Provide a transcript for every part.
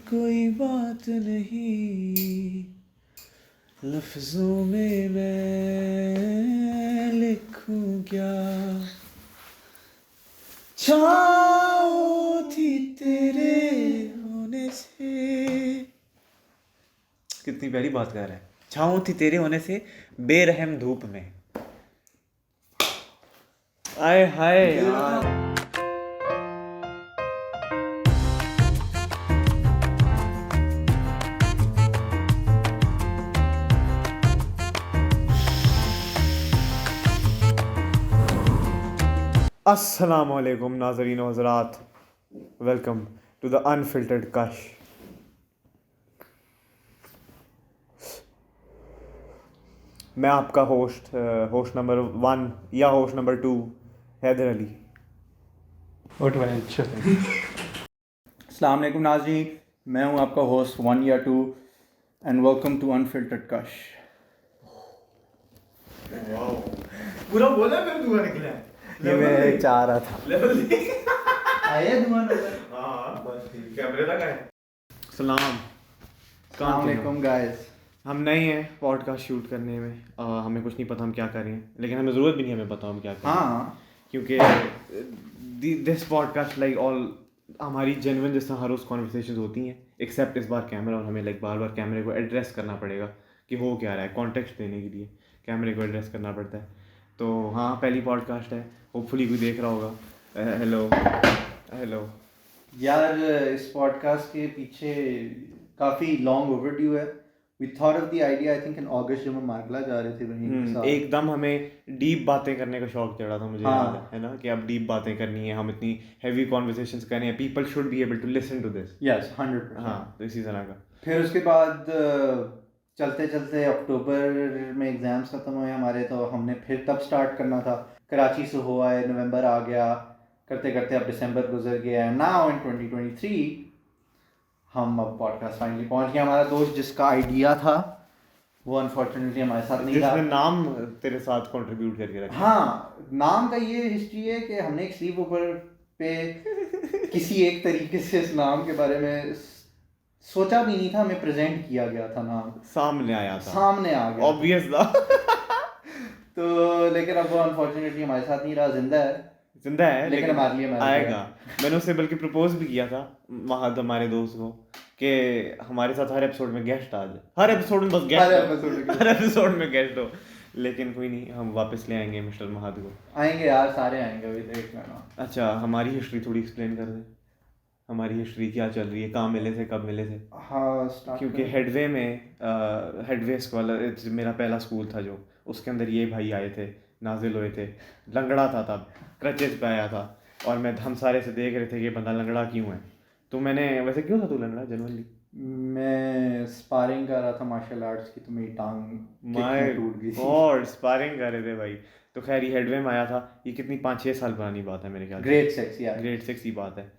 कोई बात नहीं, लफ्जों में मैं लिखूं क्या। छाँव थी तेरे होने से, कितनी प्यारी बात कर रहा है। छाँव थी तेरे होने से बेरहम धूप में। आए हाय यार। अस्सलाम वालेकुम नाज़रीन व हज़रात, वेलकम टू द अनफिल्टर्ड कश। मैं आपका होस्ट नंबर 1 या होस्ट नंबर 2 हैदर अली। अस्सलाम वालेकुम नाज़रीन, मैं हूं आपका होस्ट 1 या 2 एंड वेलकम टू अनफिल्टर्ड कश। पूरा बोला फिर धुआं निकला है। ये मैं चाह रहा था। लेवल आया धुआं नजर। हाँ बस ठीक, कैमरे लगा है। सलाम। अस्सलाम वालेकुम गाइस। हम नए हैं पॉडकास्ट शूट करने में। हमें कुछ नहीं पता हम क्या कर रहे हैं, लेकिन हमें ज़रूरत भी नहीं हमें पता हम क्या कर रहे हैं। हाँ, क्योंकि दिस पॉडकास्ट लाइक ऑल हमारी जेन्युइन जिस तरह हर रोज़ कॉन्वर्सेशन होती हैं, एक्सेप्ट इस बार कैमरा, और हमें लाइक बार बार कैमरे को एड्रेस करना पड़ेगा कि हो क्या रहा है। कॉन्टेक्स्ट देने के लिए कैमरे को एड्रेस करना पड़ता है। तो हाँ, पहली पॉडकास्ट है, होपफुली कोई देख रहा होगा। हेलो यार इस पॉडकास्ट के पीछे काफ़ी लॉन्ग ओवरड्यू है। We thought of the idea I think in अगस्त जब हम मार्गला जा रहे थे वहीं के साथ। एकदम हमें डीप बातें करने का शौक चढ़ा था, मुझे हाँ। याद है ना, कि अब डीप बातें करनी है, हम इतनी हैवी कॉन्वर्सेशंस कर रहे हैं, people should be able to listen to this. Yes 100%। हाँ, तो इसी तरह का। फिर उसके बाद चलते चलते अक्टूबर में एग्ज़ाम्स ख़त्म हुए हमारे, तो हमने फिर तब स्टार्ट करना था। कराची से हो आए, नवंबर आ गया, करते करते अब दिसंबर गुजर गया है। नाउ इन 2023 हम अब पॉडकास्ट फाइनली पहुंच गए। हमारा दोस्त जिसका आइडिया था वो अनफॉर्चुनेटली हमारे साथ नहीं जिसने रहा। नाम तेरे साथ कंट्रीब्यूट करके रखा। हाँ, नाम का ये हिस्ट्री है कि हमने एक स्लीप ओवर पे किसी एक तरीके से इस नाम के बारे में सोचा भी नहीं था, हमें प्रेजेंट किया गया था, नाम सामने आया था, सामने आ गया ऑब्वियस था। तो लेकिन अब वो अनफॉर्चुनेटली हमारे साथ नहीं रहा, जिंदा है लेकिन हमारे लिए आएगा। मैंने उससे बल्कि प्रपोज भी किया था वहाँ हमारे दोस्त को कि हमारे साथ हर एपिसोड में गेस्ट आ जाए, हर एपिसोड में बस हर एपिसोड में गेस्ट हो। लेकिन कोई नहीं, हम वापस ले आएंगे मिस्टर महाद को। आएंगे यार, सारे आएंगे, अभी देख लेना। अच्छा, हमारी हिस्ट्री थोड़ी एक्सप्लेन कर दे। हमारी हिस्ट्री क्या चल रही है, कहाँ मिले थे, कब मिले थे? हाँ, क्योंकि हेडवे स्कॉलर मेरा पहला स्कूल था जो, उसके अंदर ये भाई आए थे, नाजिल हुए थे। लंगड़ा था तब, क्रचेज पे आया था, और हम सारे से देख रहे थे कि ये बंदा लंगड़ा क्यों है। तो मैंने, वैसे क्यों था तू लंगड़ा जनरली? मैं स्पारिंग कर रहा था मार्शल आर्ट्स की, तो मेरी टांग माय टूट गई थी। गॉड, स्पारिंग कर रहे थे भाई। तो खैर ये हेडवे में आया था। ये कितनी 5-6 साल पुरानी बात है मेरे ख्याल से। ग्रेड 6 यार, ग्रेड 6 की बात है।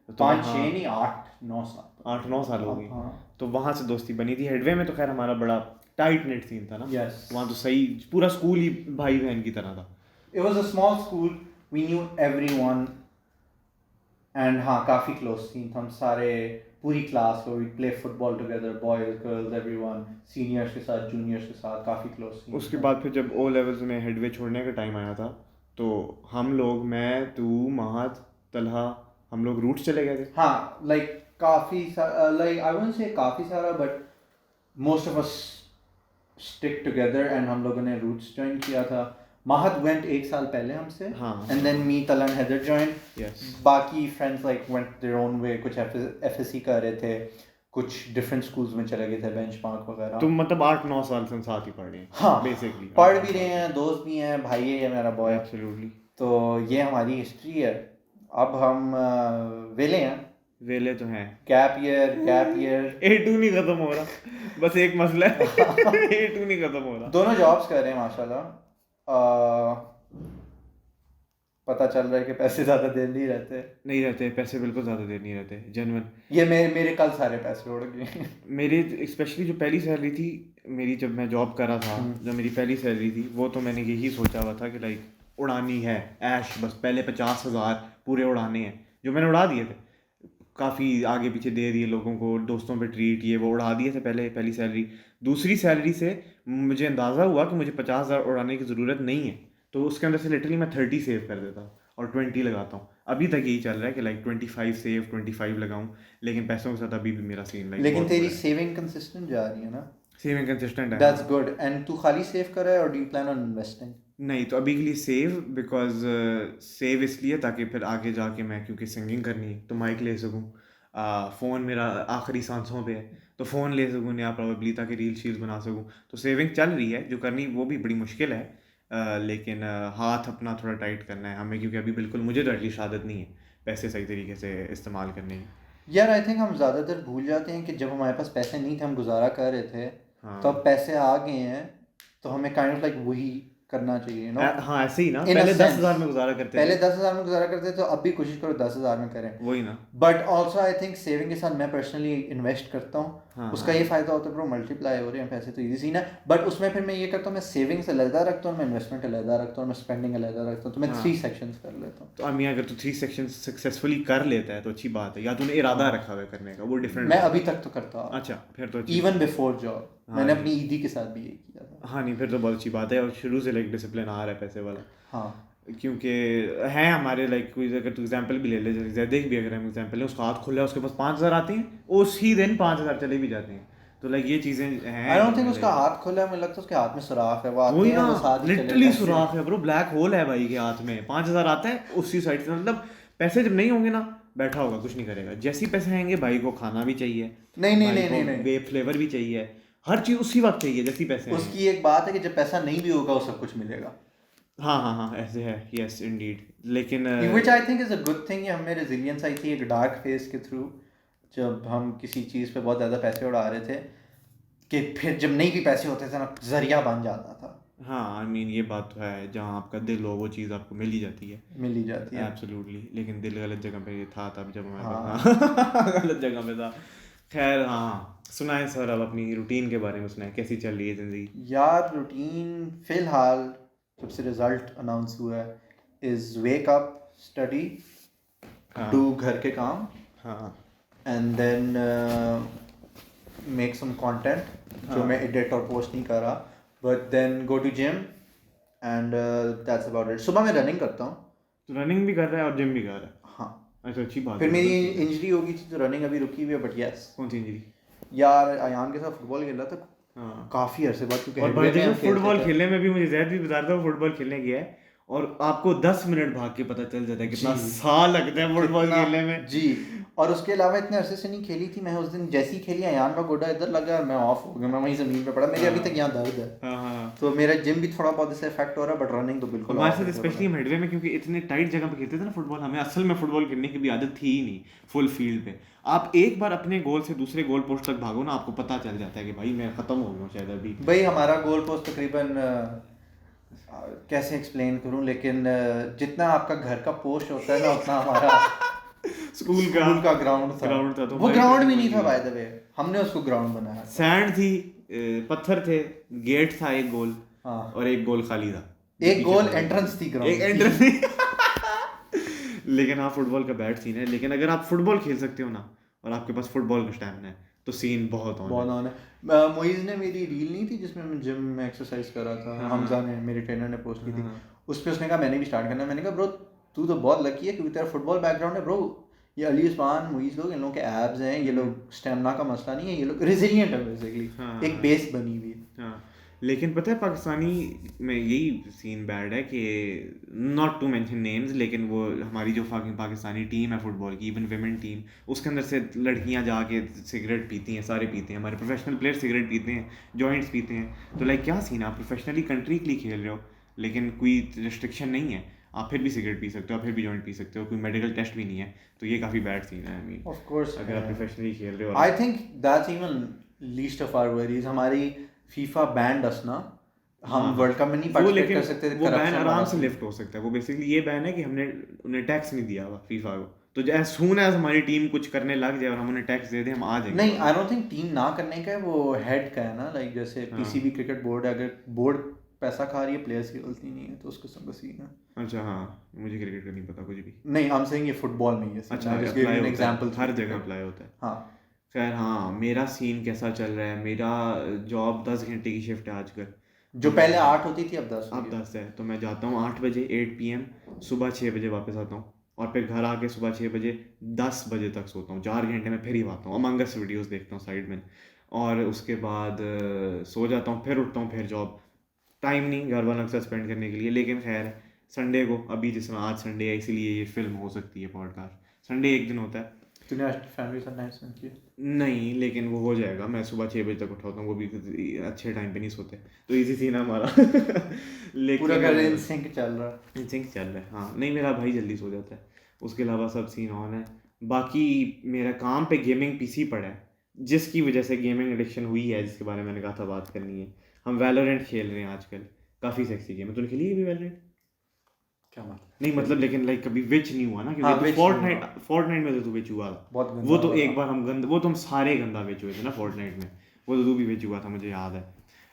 तो 5-6 नहीं, 8-9 साल। 8-9 साल हो गई। हाँ। तो वहाँ से दोस्ती बनी थी। हेडवे में तो खैर हमारा बड़ा टाइट नेट सीन था ना। यस, वहाँ तो सही पूरा स्कूल ही भाई बहन की तरह था। It was a small school, we knew everyone and हाँ, काफ़ी क्लोज सीन था। हम सारे पूरी क्लास को we play football together, boys girls everyone, seniors के साथ जूनियर्स के साथ काफ़ी क्लोज सीन। उसके बाद फिर जब ओ लेवल्स में हेडवे छोड़ने का टाइम आया था, तो हम लोग, मैं, तू, महत, तलहा, हम लोग रूट्स चले गए थे। हाँ, लाइक काफ़ी लाइक आई वोंट से काफ़ी सारा, but most of us stick together and हम लोगों ने रूट्स ज्वाइन किया था। महत वेंट 1 साल पहले हमसे, हाँ। एंड देन मी, तलन, हैदर ज्वाइन। यस। बाकी friends like went their own way, कुछ एफएससी कर रहे थे, कुछ डिफरेंट स्कूल्स में चले गए थे, बेंचमार्क वगैरह। तुम मतलब 8-9 साल से हम साथ ही पढ़ रहे हैं। हाँ, बेसिकली पढ़ भी रहे हैं, दोस्त भी हैं, भाई है मेरा बॉय। एब्सोल्युटली। तो ये हमारी हिस्ट्री है। अब हम वेले हैं, वेले तो हैं। गैप ईयर A2 नहीं खत्म हो रहा, बस एक मसला है। A2 नहीं खत्म हो रहा। दोनों जॉब्स कर रहे हैं माशाल्लाह। पता चल रहा है कि पैसे ज़्यादा देर नहीं रहते। पैसे बिल्कुल ज़्यादा देर नहीं रहते, जेन्युइन। ये मेरे कल सारे पैसे उड़ गए। मेरी स्पेशली जो पहली सैलरी थी मेरी, जब मैं जॉब कर रहा था, जो मेरी पहली सैलरी थी, वो तो मैंने यही सोचा हुआ था कि लाइक उड़ानी है ऐश, बस पहले 50,000 पूरे उड़ाने हैं, जो मैंने उड़ा दिए थे। काफ़ी आगे पीछे दे दिए लोगों को, दोस्तों पे ट्रीट, ये वो उड़ा दिए थे पहली सैलरी। दूसरी सैलरी से मुझे अंदाज़ा हुआ कि मुझे 50,000 उड़ाने की ज़रूरत नहीं है, तो उसके अंदर से लिटरली मैं 30 सेव कर देता हूँ और 20 लगाता हूँ। अभी तक यही चल रहा है कि लाइक 25 सेव 25 लगाऊँ, लेकिन पैसों के साथ अभी भी मेरा सीन लाइक लेकिन तेरी सेविंग कंसिस्टेंट जा रही है ना, सेविंग कंसिस्टेंट है। That's good. एंड तू खाली सेव कर रहा है और do you plan on investing? नहीं, तो अभी के लिए सेव, बिकॉज सेव इसलिए ताकि फिर आगे जाके मैं, क्योंकि सिंगिंग करनी है तो माइक ले सकूँ, फ़ोन मेरा आखिरी सांसों पे है तो फ़ोन ले सकूँ नया प्रॉबेबली, ताकि रील शील्स बना सकूँ। तो सेविंग चल रही है, जो करनी वो भी बड़ी मुश्किल है, लेकिन हाथ अपना थोड़ा टाइट करना है हमें, क्योंकि अभी बिल्कुल मुझे तो एटलीस्ट आदत नहीं है पैसे सही तरीके से इस्तेमाल करने की। यार आई थिंक हम ज़्यादातर भूल जाते हैं कि जब हमारे पास पैसे नहीं थे, हम गुजारा कर रहे थे, हाँ। तो अब पैसे आ गए हैं तो हमें काइंड ऑफ लाइक वही करना चाहिए, नो? हाँ ऐसे ही ना, In a पहले sense, 10,000 में गुजारा करते पहले थे, 10,000 में गुजारा करते थे, तो अब भी कोशिश करो 10,000 में करें। वही ना। But also I think saving के साथ मैं पर्सनली इन्वेस्ट करता हूँ। हाँ, उसका ये फ़ायदा होता है ब्रो, मल्टीप्लाई हो रहे हैं पैसे, तो इजी सीन है। बट उसमें फिर मैं ये करता हूँ, मैं सेविंग्स अलहदा रखता हूँ, मैं इन्वेस्टमेंट अलहदा रखता हूँ, मैं स्पेंडिंग अलहदा रखता हूँ, तो मैं 3 सेक्शंस कर लेता हूँ। तो अमी अगर तू 3 सेक्शन सक्सेसफुली कर लेता है तो अच्छी बात है, या तूने इरादा रखा हुआ है करने का, वो डिफरेंट। मैं अभी तक तो करता हूँ। अच्छा, फिर तो इवन बिफोर जॉब मैंने अपनी ईदी के साथ भी ये किया था। हाँ नहीं, फिर तो बहुत अच्छी बात है, और शुरू से लाइक डिसिप्लिन आ रहा है पैसे वाला। हाँ, क्योंकि है हमारे लाइक, कोई अगर तू एग्जांपल भी ले ले, जैसे जैदेक भी अगर हम एग्जांपल लें, उसका हाथ खुला है, उसके पास 5,000 आते हैं, उसी दिन 5,000 चले भी जाते हैं। तो लाइक ये चीज़ें हैं। आई डोंट थिंक उसका हाथ खुला है, मुझे लगता है उसके हाथ में सुराख है, वो आते वही हैं, वो ना, साथ ही चले लिटरली जाते हैं। सुराख है ब्रो, ब्लैक होल है भाई के हाथ में। 5,000 आता है उसी साइड से, मतलब पैसे जब नहीं होंगे ना, बैठा होगा कुछ नहीं करेगा। जैसे ही पैसे आएंगे, भाई को खाना भी चाहिए, नहीं, वेब फ्लेवर भी चाहिए, हर चीज़ उसी वक्त चाहिए जैसे ही पैसे आएंगे। उसकी एक बात है कि जब पैसा नहीं भी होगा वो सब कुछ मिलेगा। हाँ ऐसे है, यस इंडीड। लेकिन which I think is a good thing. हमें रेजिलियंस आई थी एक डार्क फेज के थ्रू, जब हम किसी चीज़ पे बहुत ज़्यादा पैसे उड़ा रहे थे, कि फिर जब नहीं भी पैसे होते थे ना, जरिया बन जाता था। हाँ आई मीन ये बात तो है, जहाँ आपका दिल हो वो चीज़ आपको मिल ही जाती है, मिल ही जाती है। एब्सोल्युटली। लेकिन दिल गलत जगह पे था तब, जब हमारे हाँ। पास गलत जगह पे था। खैर हाँ, सुनाए सर, अब अपनी रूटीन के बारे में सुनाए, कैसी चल रही है ज़िंदगी? यार रूटीन फिलहाल जब से रिजल्ट अनाउंस हुआ है, is wake up, study, do घर के काम, हाँ and then make some content जो मैं एडिट और पोस्ट नहीं कर रहा, but then go to gym and that's about it. सुबह मैं रनिंग करता हूँ। तो रनिंग भी कर रहा है और जिम भी कर रहा है? हाँ, अच्छा, अच्छी बात फिर है। मेरी इंजरी हो गई थी तो रनिंग अभी रुकी हुई है, बट यस। कौन सी इंजरी? यार अयान के साथ फुटबॉल खेल रहा था हाँ, काफ़ी अरसे बाद, क्योंकि और हेडवे भाई में हम देखो, फुटबॉल खेलते थे। खेलने में भी मुझे जैद भी बता रहा था, फुटबॉल खेलने गया है और आपको 10 मिनट भाग के पता चल जाता है कितना जी। साल लगता है फुटबॉल कितना- खेलने में। जी। और उसके अलावा इतने अरसे से नहीं खेली थी मैं, उस दिन जैसी खेली अयान का गोडा इधर लगा और मैं ऑफ हो गया, मैं वहीं ज़मीन पे पड़ा, मेरे अभी तक यहाँ दर्द है। हाँ तो मेरा जिम भी थोड़ा बहुत इससे इफेक्ट हो रहा है, बट रनिंग तो बिल्कुल हमारे off साथ है। स्पेशली हम हेडवे में, क्योंकि इतने टाइट जगह पे खेलते थे ना फुटबॉल, हमें असल में फुटबॉल खेलने की भी आदत थी ही नहीं फुल फील्ड पे। आप एक बार अपने गोल से दूसरे गोल पोस्ट तक भागो ना, आपको पता चल जाता है कि भाई मैं खत्म हो गया शायद अभी। भाई हमारा गोल पोस्ट तकरीबन कैसे एक्सप्लेन करूं, लेकिन जितना आपका घर का पोस्ट होता है ना, उतना हमारा स्कूल का ग्राउंड था। तो वो ग्राउंड भी नहीं था बाय द वे, हमने उसको ग्राउंड बनाया था। सैंड थी, पत्थर थे, गेट था एक गोल, हाँ, और एक गोल खाली था, एक गोल एंट्रेंस थी ग्राउंड, एक एंट्रेंस थी। लेकिन हाँ, फुटबॉल का बैड सीन है, लेकिन अगर आप फुटबॉल खेल सकते हो ना और आपके पास फुटबॉल का स्टैमिना है तो सीन बहुत बहुत ऑन है। मोइज ने मेरी रील नहीं थी जिसमें मैं जिम में एक्सरसाइज कर रहा था, हमजा ने, मेरे ट्रेनर ने पोस्ट की थी, उस पर उसने कहा मैंने भी स्टार्ट करना है। मैंने कहा ब्रो तू तो बहुत लकी है क्योंकि तेरा फुटबॉल बैकग्राउंड है ब्रो। ये अली उस्मान, मोइज लोग, इन लोगों के एब्स हैं, ये लोग स्टेमिना का मसला नहीं है, ये लोग रेजिलिएंट है बेसिकली, एक बेस बनी हुई है। हाँ, लेकिन पता है पाकिस्तानी में यही सीन बैड है कि नॉट टू मेंशन नेम्स, लेकिन वो हमारी जो पाकिस्तानी टीम है फुटबॉल की, इवन विमेन टीम, उसके अंदर से लड़कियां जाके सिगरेट पीती हैं, सारे पीते हैं, हमारे प्रोफेशनल प्लेयर सिगरेट पीते हैं, जॉइंट्स पीते हैं। तो लाइक क्या सीन है, आप प्रोफेशनली कंट्री के लिए खेल रहे हो लेकिन कोई रिस्ट्रिक्शन नहीं है, आप फिर भी सिगरेट पी सकते हो, आप फिर भी जॉइंट पी सकते हो, कोई मेडिकल टेस्ट भी नहीं है, तो ये काफ़ी बैड सीन है। आई मीन ऑफ कोर्स अगर आप प्रोफेशनली खेल रहे हो। I think that's even least of our worries. हमारी फीफा बैंड अस ना, हम वर्ल्ड कप में नहीं वो पार्टिसिपेट लेकिन कर सकते थे, वो बैन corruption आराम वाला से था। लिफ्ट हो सकता है। वो बेसिकली ये बैन है कि हमने उन्हें टैक्स नहीं दिया हुआ फीफा को, तो एज सून एज हमारी टीम कुछ करने लग जाए और हम उन्हें टैक्स दे दें, हम आ जाएंगे। नहीं, आई डोंट थिंक टीम ना करने का है, वो हेड का है ना, लाइक जैसे पीसीबी क्रिकेट बोर्ड है, अगर बोर्ड पैसा खा रही है, प्लेयर्स की गलती नहीं है, तो उस किस्म का सीन है। अच्छा हाँ, मुझे क्रिकेट का नहीं पता कुछ भी। नहीं, हम सेइंग ये फुटबॉल में ही है। अच्छा, I just give apply you an होता है, एग्जांपल। हर जगह अप्लाई होता है। हाँ खैर हाँ, मेरा सीन कैसा चल रहा है, मेरा जॉब 10 घंटे की शिफ्ट है आजकल। जो पहले 8 होती थी अब 10 अब हुई है। 10 है, तो मैं जाता हूँ 8 बजे 8 PM, सुबह 6 बजे वापस आता हूँ, और फिर घर आके सुबह 6 बजे 10 बजे तक सोता हूँ। 4 घंटे में फिर ही आता हूँ, अमंग अस वीडियोस देखता हूँ साइड में, और उसके बाद सो जाता हूँ, फिर उठता हूँ, फिर जॉब। टाइम नहीं घर वालों के साथ स्पेंड करने के लिए। लेकिन खैर संडे को, अभी जिस तरह आज संडे है इसीलिए ये फिल्म हो सकती है, पॉडकास्ट। संडे एक दिन होता है। तूने आज फैमिली के साथ नाइट स्पेंड किया? नहीं, लेकिन वो हो जाएगा। मैं सुबह 6 बजे तक उठा होता हूँ, वो भी अच्छे टाइम पे नहीं सोते, तो इजी सीन है हमारा। पूरा लेकिन घर इन सिंक चल रहा है। इंस्टिंक्ट चल रहा है। हाँ नहीं, मेरा भाई जल्दी सो जाता है, उसके अलावा सब सीन ऑन है। बाकी मेरा काम पे गेमिंग पीसी पड़ा है, जिसकी वजह से गेमिंग एडिक्शन हुई है, जिसके बारे में मैंने कहा था बात करनी है। हम वैलोरेंट खेल रहे हैं आजकल, काफ़ी सेक्सी गेम है। तूने खेली है भी वैलोरेंट? क्या मतलब? नहीं मतलब, लेकिन लाइक कभी विच नहीं हुआ ना, हाँ, क्योंकि witch तो नहीं हुआ। फोर्टनाइट में तो तू विच हुआ था। बहुत गंदा वो तो हुआ एक था। बार हम गंदा, वो तो हम सारे गंदा विच हुए थे ना फोर्टनाइट में। वो तो तू भी विच हुआ था, मुझे याद है।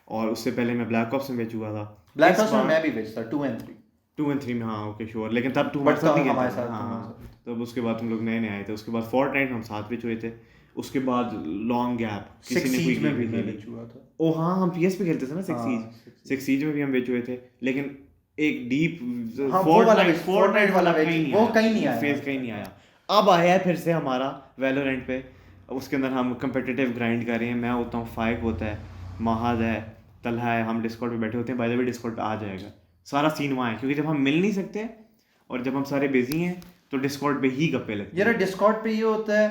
और उससे पहले मैं ब्लैक ऑप्स में विच हुआ था। ब्लैक इस ऑप्स में बार मैं भी बेच था 2 and 3। 2 और 3 में, हाँ ओके श्योर, लेकिन तब तू हमारे बट साथ नहीं हमारे खेलता था। साथ हाँ, तब उसके बाद तुम लोग नए नए आए थे। उसके बाद फोर्टनाइट में हम साथ विच हुए थे। उसके बाद लॉन्ग गैप, किसी सिक्स ने कोई सीज में गेम भी नहीं मैं खेली। बेच हुआ था। ओ हाँ, हम PS पे खेलते थे ना, सिक्स हाँ, सीज। सिक्स सीज में भी हम बेच हुए थे, लेकिन एक डीप हाँ, वो वाला फोर्टनाइट बेच- फोर्टनाइट Fortnite वाला वाला बेच- कहीं नहीं वो आया, कहीं नहीं वो आया फेज आज कहीं तक। नहीं आया। अब आया है फिर से हमारा वैलोरेंट पे। उसके अंदर हम competitive ग्राइंड कर रहे हैं। मैं होता हूँ, फाइक होता है, महाज है, तलहा है, हम डिस्कॉर्ड पे बैठे होते हैं। बाय द वे डिस्कॉर्ड पे आ जाएगा सारा सीन वहाँ है, क्योंकि जब हम मिल नहीं सकते और जब हम सारे बिजी हैं तो डिस्कॉर्ड पे ही गप्पे लगते यार हैं। डिस्कॉर्ड पे ये होता है,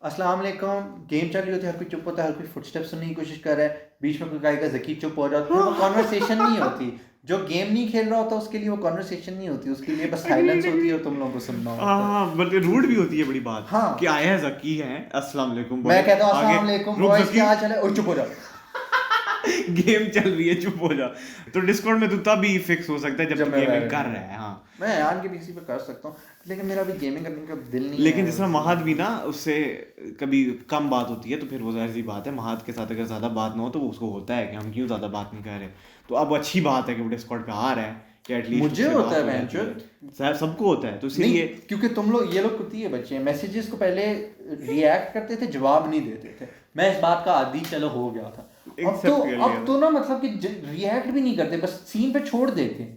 अस्सलाम वालेकुम, गेम चल रही होती है, हर कोई चुप होता है, हर कोई फुटस्टेप सुनने की कोशिश कर रहा है, बीच में कोई कहेगा ज़की चुप हो जाता है, वो कॉन्वर्सेशन नहीं होती। जो गेम नहीं खेल रहा होता उसके लिए वो कॉन्वर्सेशन नहीं होती, उसके लिए बस साइलेंस होती है और तुम लोगों को सुनना होता है। हाँ, बल्कि रूड भी होती है बड़ी बात। हाँ। कि आया है ज़की है, अस्सलाम वालेकुम मैं कहता हूँ आगे, अस्सलाम वालेकुम रुक बॉयज, ज़की, क्या हाल चाल है, और चुप हो जाओ। गेम चल रही है, चुप हो जा। तो डिस्कॉर्ड में तो तभी फिक्स हो सकता है जब जब तू मैं गेमिंग बैठ कर गया। रहा है। हाँ, मैं यार के पीसी पे कर सकता हूँ, लेकिन मेरा अभी गेमिंग करने का दिल नहीं है। लेकिन जिस तरह महाद भी ना, उससे कभी कम बात होती है तो फिर वो जाहिर सी बात है, महाद के साथ अगर ज़्यादा बात ना हो तो वो उसको होता है कि हम क्यों ज़्यादा बात नहीं कर रहे। तो अब अच्छी बात है कि वो डिस्कॉर्ड पे आ रहा है, कि एटलीस्ट मुझे होता है बेंचर, सबको होता है, तो नहीं इसीलिए क्योंकि तुम लोग ये लोग कुत्ती है बच्चे, मैसेजेस को पहले रिएक्ट करते थे, जवाब नहीं देते थे। मैं इस बात का आदी चलो हो गया था। Accept कर लिया अब तो ना मतलब कि रिएक्ट भी नहीं करते, बस सीन पे छोड़ देते।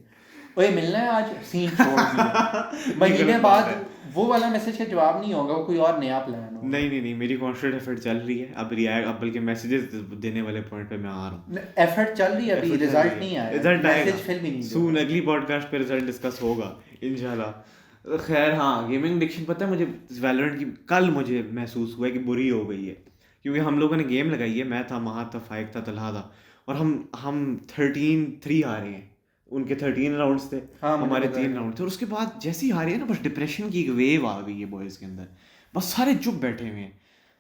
ओए मिलना है आज, सीन छोड़ दिया। महीने गलत बाद बात है। वो वाला मैसेज का जवाब नहीं होगा, वो कोई और नया प्लान होगा। नहीं, मेरी कॉन्स्टेंट एफर्ट चल रही है। अब रिएक्ट, अब बल्कि मैसेजेस देने वाले पॉइंट पे मैं आ रहा हूँ। एफर्ट चल रही है, अभी रिजल्ट नहीं आया, रिजल्ट आएगा मैसेज फिर भी नहीं सून, अगली पॉडकास्ट पे रिजल्ट डिस्कस होगा इंशाल्लाह। खैर हाँ, गेमिंग एडिक्शन पता है मुझे, वैलोरेंट की कल मुझे महसूस हुआ है कि बुरी हो गई है, क्योंकि हम लोगों ने गेम लगाई है। मैं था, महाद था, फाइक था, तलहा था, और हम 13-3 आ रहे हैं। उनके 13 राउंड्स थे, हाँ, मुझे हमारे पता है। 3 राउंड थे। और उसके बाद जैसे ही हारे हैं ना, बस डिप्रेशन की एक वेव आ गई है बॉयज़ के अंदर, बस सारे चुप बैठे हुए हैं।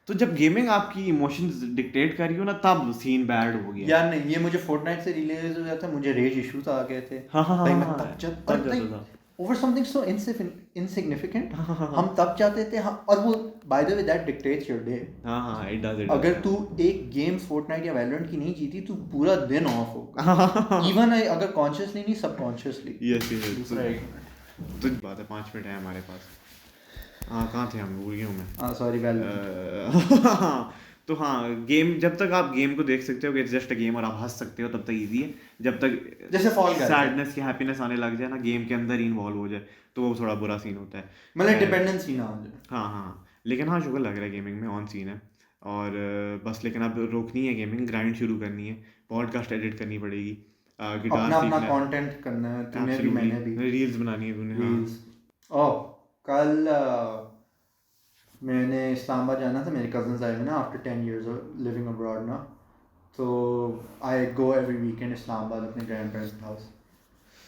तो जब गेमिंग आपकी इमोशंस डिक्टेट कर रही हो ना, तब सीन बैड हो गया। यार नहीं, ये मुझे फोर्टनाइट से रिलीज हो गया था, मुझे रेज इश्यूज आ गए थे। हाँ, भाई मैं तब जब तब जाता था। ओवर समथिंग सो इनसिग्निफिकेंट हम तब चाहते थे। हाँ, और वो by the way that dictates your day. हाँ, इट डज, अगर तू एक गेम फोर्टनाइट या वैलोरेंट की नहीं जीती, तू पूरा दिन ऑफ होगा। इवन अगर कॉन्शियसली नहीं, सबकॉन्शियसली। यस दूसरा एक तो बात है, 5 मिनट है हमारे पास। हाँ, कहाँ थे हम, भूल गया हूँ मैं। हाँ सॉरी वैलोरेंट। तो हाँ, गेम, जब तक आप गेम को देख सकते हो कि इट्स जस्ट अ गेम और आप हंस सकते हो, तब तक इजी है। जब तक जैसे Fall Guys है। सैडनेस की हैप्पीनेस आने लग जाए ना, गेम के अंदर ही इन्वॉल्व हो जाए, तो वो थोड़ा बुरा सीन होता है। मतलब डिपेंडेंसी ना हो जाए। हाँ, लेकिन हाँ, शुगर लग रहा है गेमिंग में ऑन सीन है। और बस, लेकिन अब रोकनी है गेमिंग, ग्राइंड शुरू करनी है, पॉडकास्ट एडिट करनी पड़ेगी, गिटार अपना सीखना कंटेंट करना है, तूने भी मैंने भी। रील्स बनानी है तूने। हाँ, रील्स। ओह, कल मैंने इस्लामाबाद जाना था, मेरे कजन्स आए हुए ना आफ्टर 10 years लिविंग अब्रॉड ना, तो आई गो एवरी वीकेंड इस्लामाबाद अपने ग्रैंड पेरेंट्स के हाउस।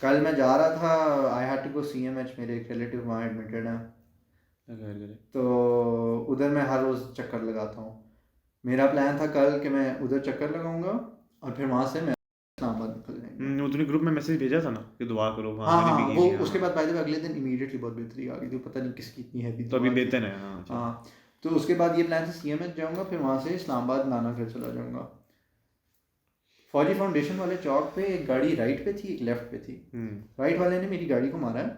कल मैं जा रहा था, I had to go CMH, मेरे एक रिलेटिव वहाँ एडमिटेड हैं, तो उधर मैं हर रोज़ चक्कर लगाता हूँ। मेरा प्लान था कल कि मैं उधर चक्कर लगाऊंगा और फिर वहाँ से मैं इस्लामाबाद निकल जाएंगे। वो तूने ग्रुप में मैसेज भेजा था ना कि दुआ करो। हाँ मैंने हाँ, भी वो की थी, उसके हाँ। बाद बाय द वे अगले दिन इमीडिएटली बहुत बेहतरी आ गई थी, पता नहीं किसकी इतनी हैवी तो अभी बेहतर है। हाँ, अच्छा। हाँ, तो उसके बाद ये प्लान था CMH जाऊंगा, फिर वहाँ से इस्लामाबाद नाना घर चला जाऊंगा। फौजी फाउंडेशन वाले चौक पे एक गाड़ी राइट पे थी, एक लेफ्ट पे थी। राइट वाले ने मेरी गाड़ी को मारा है,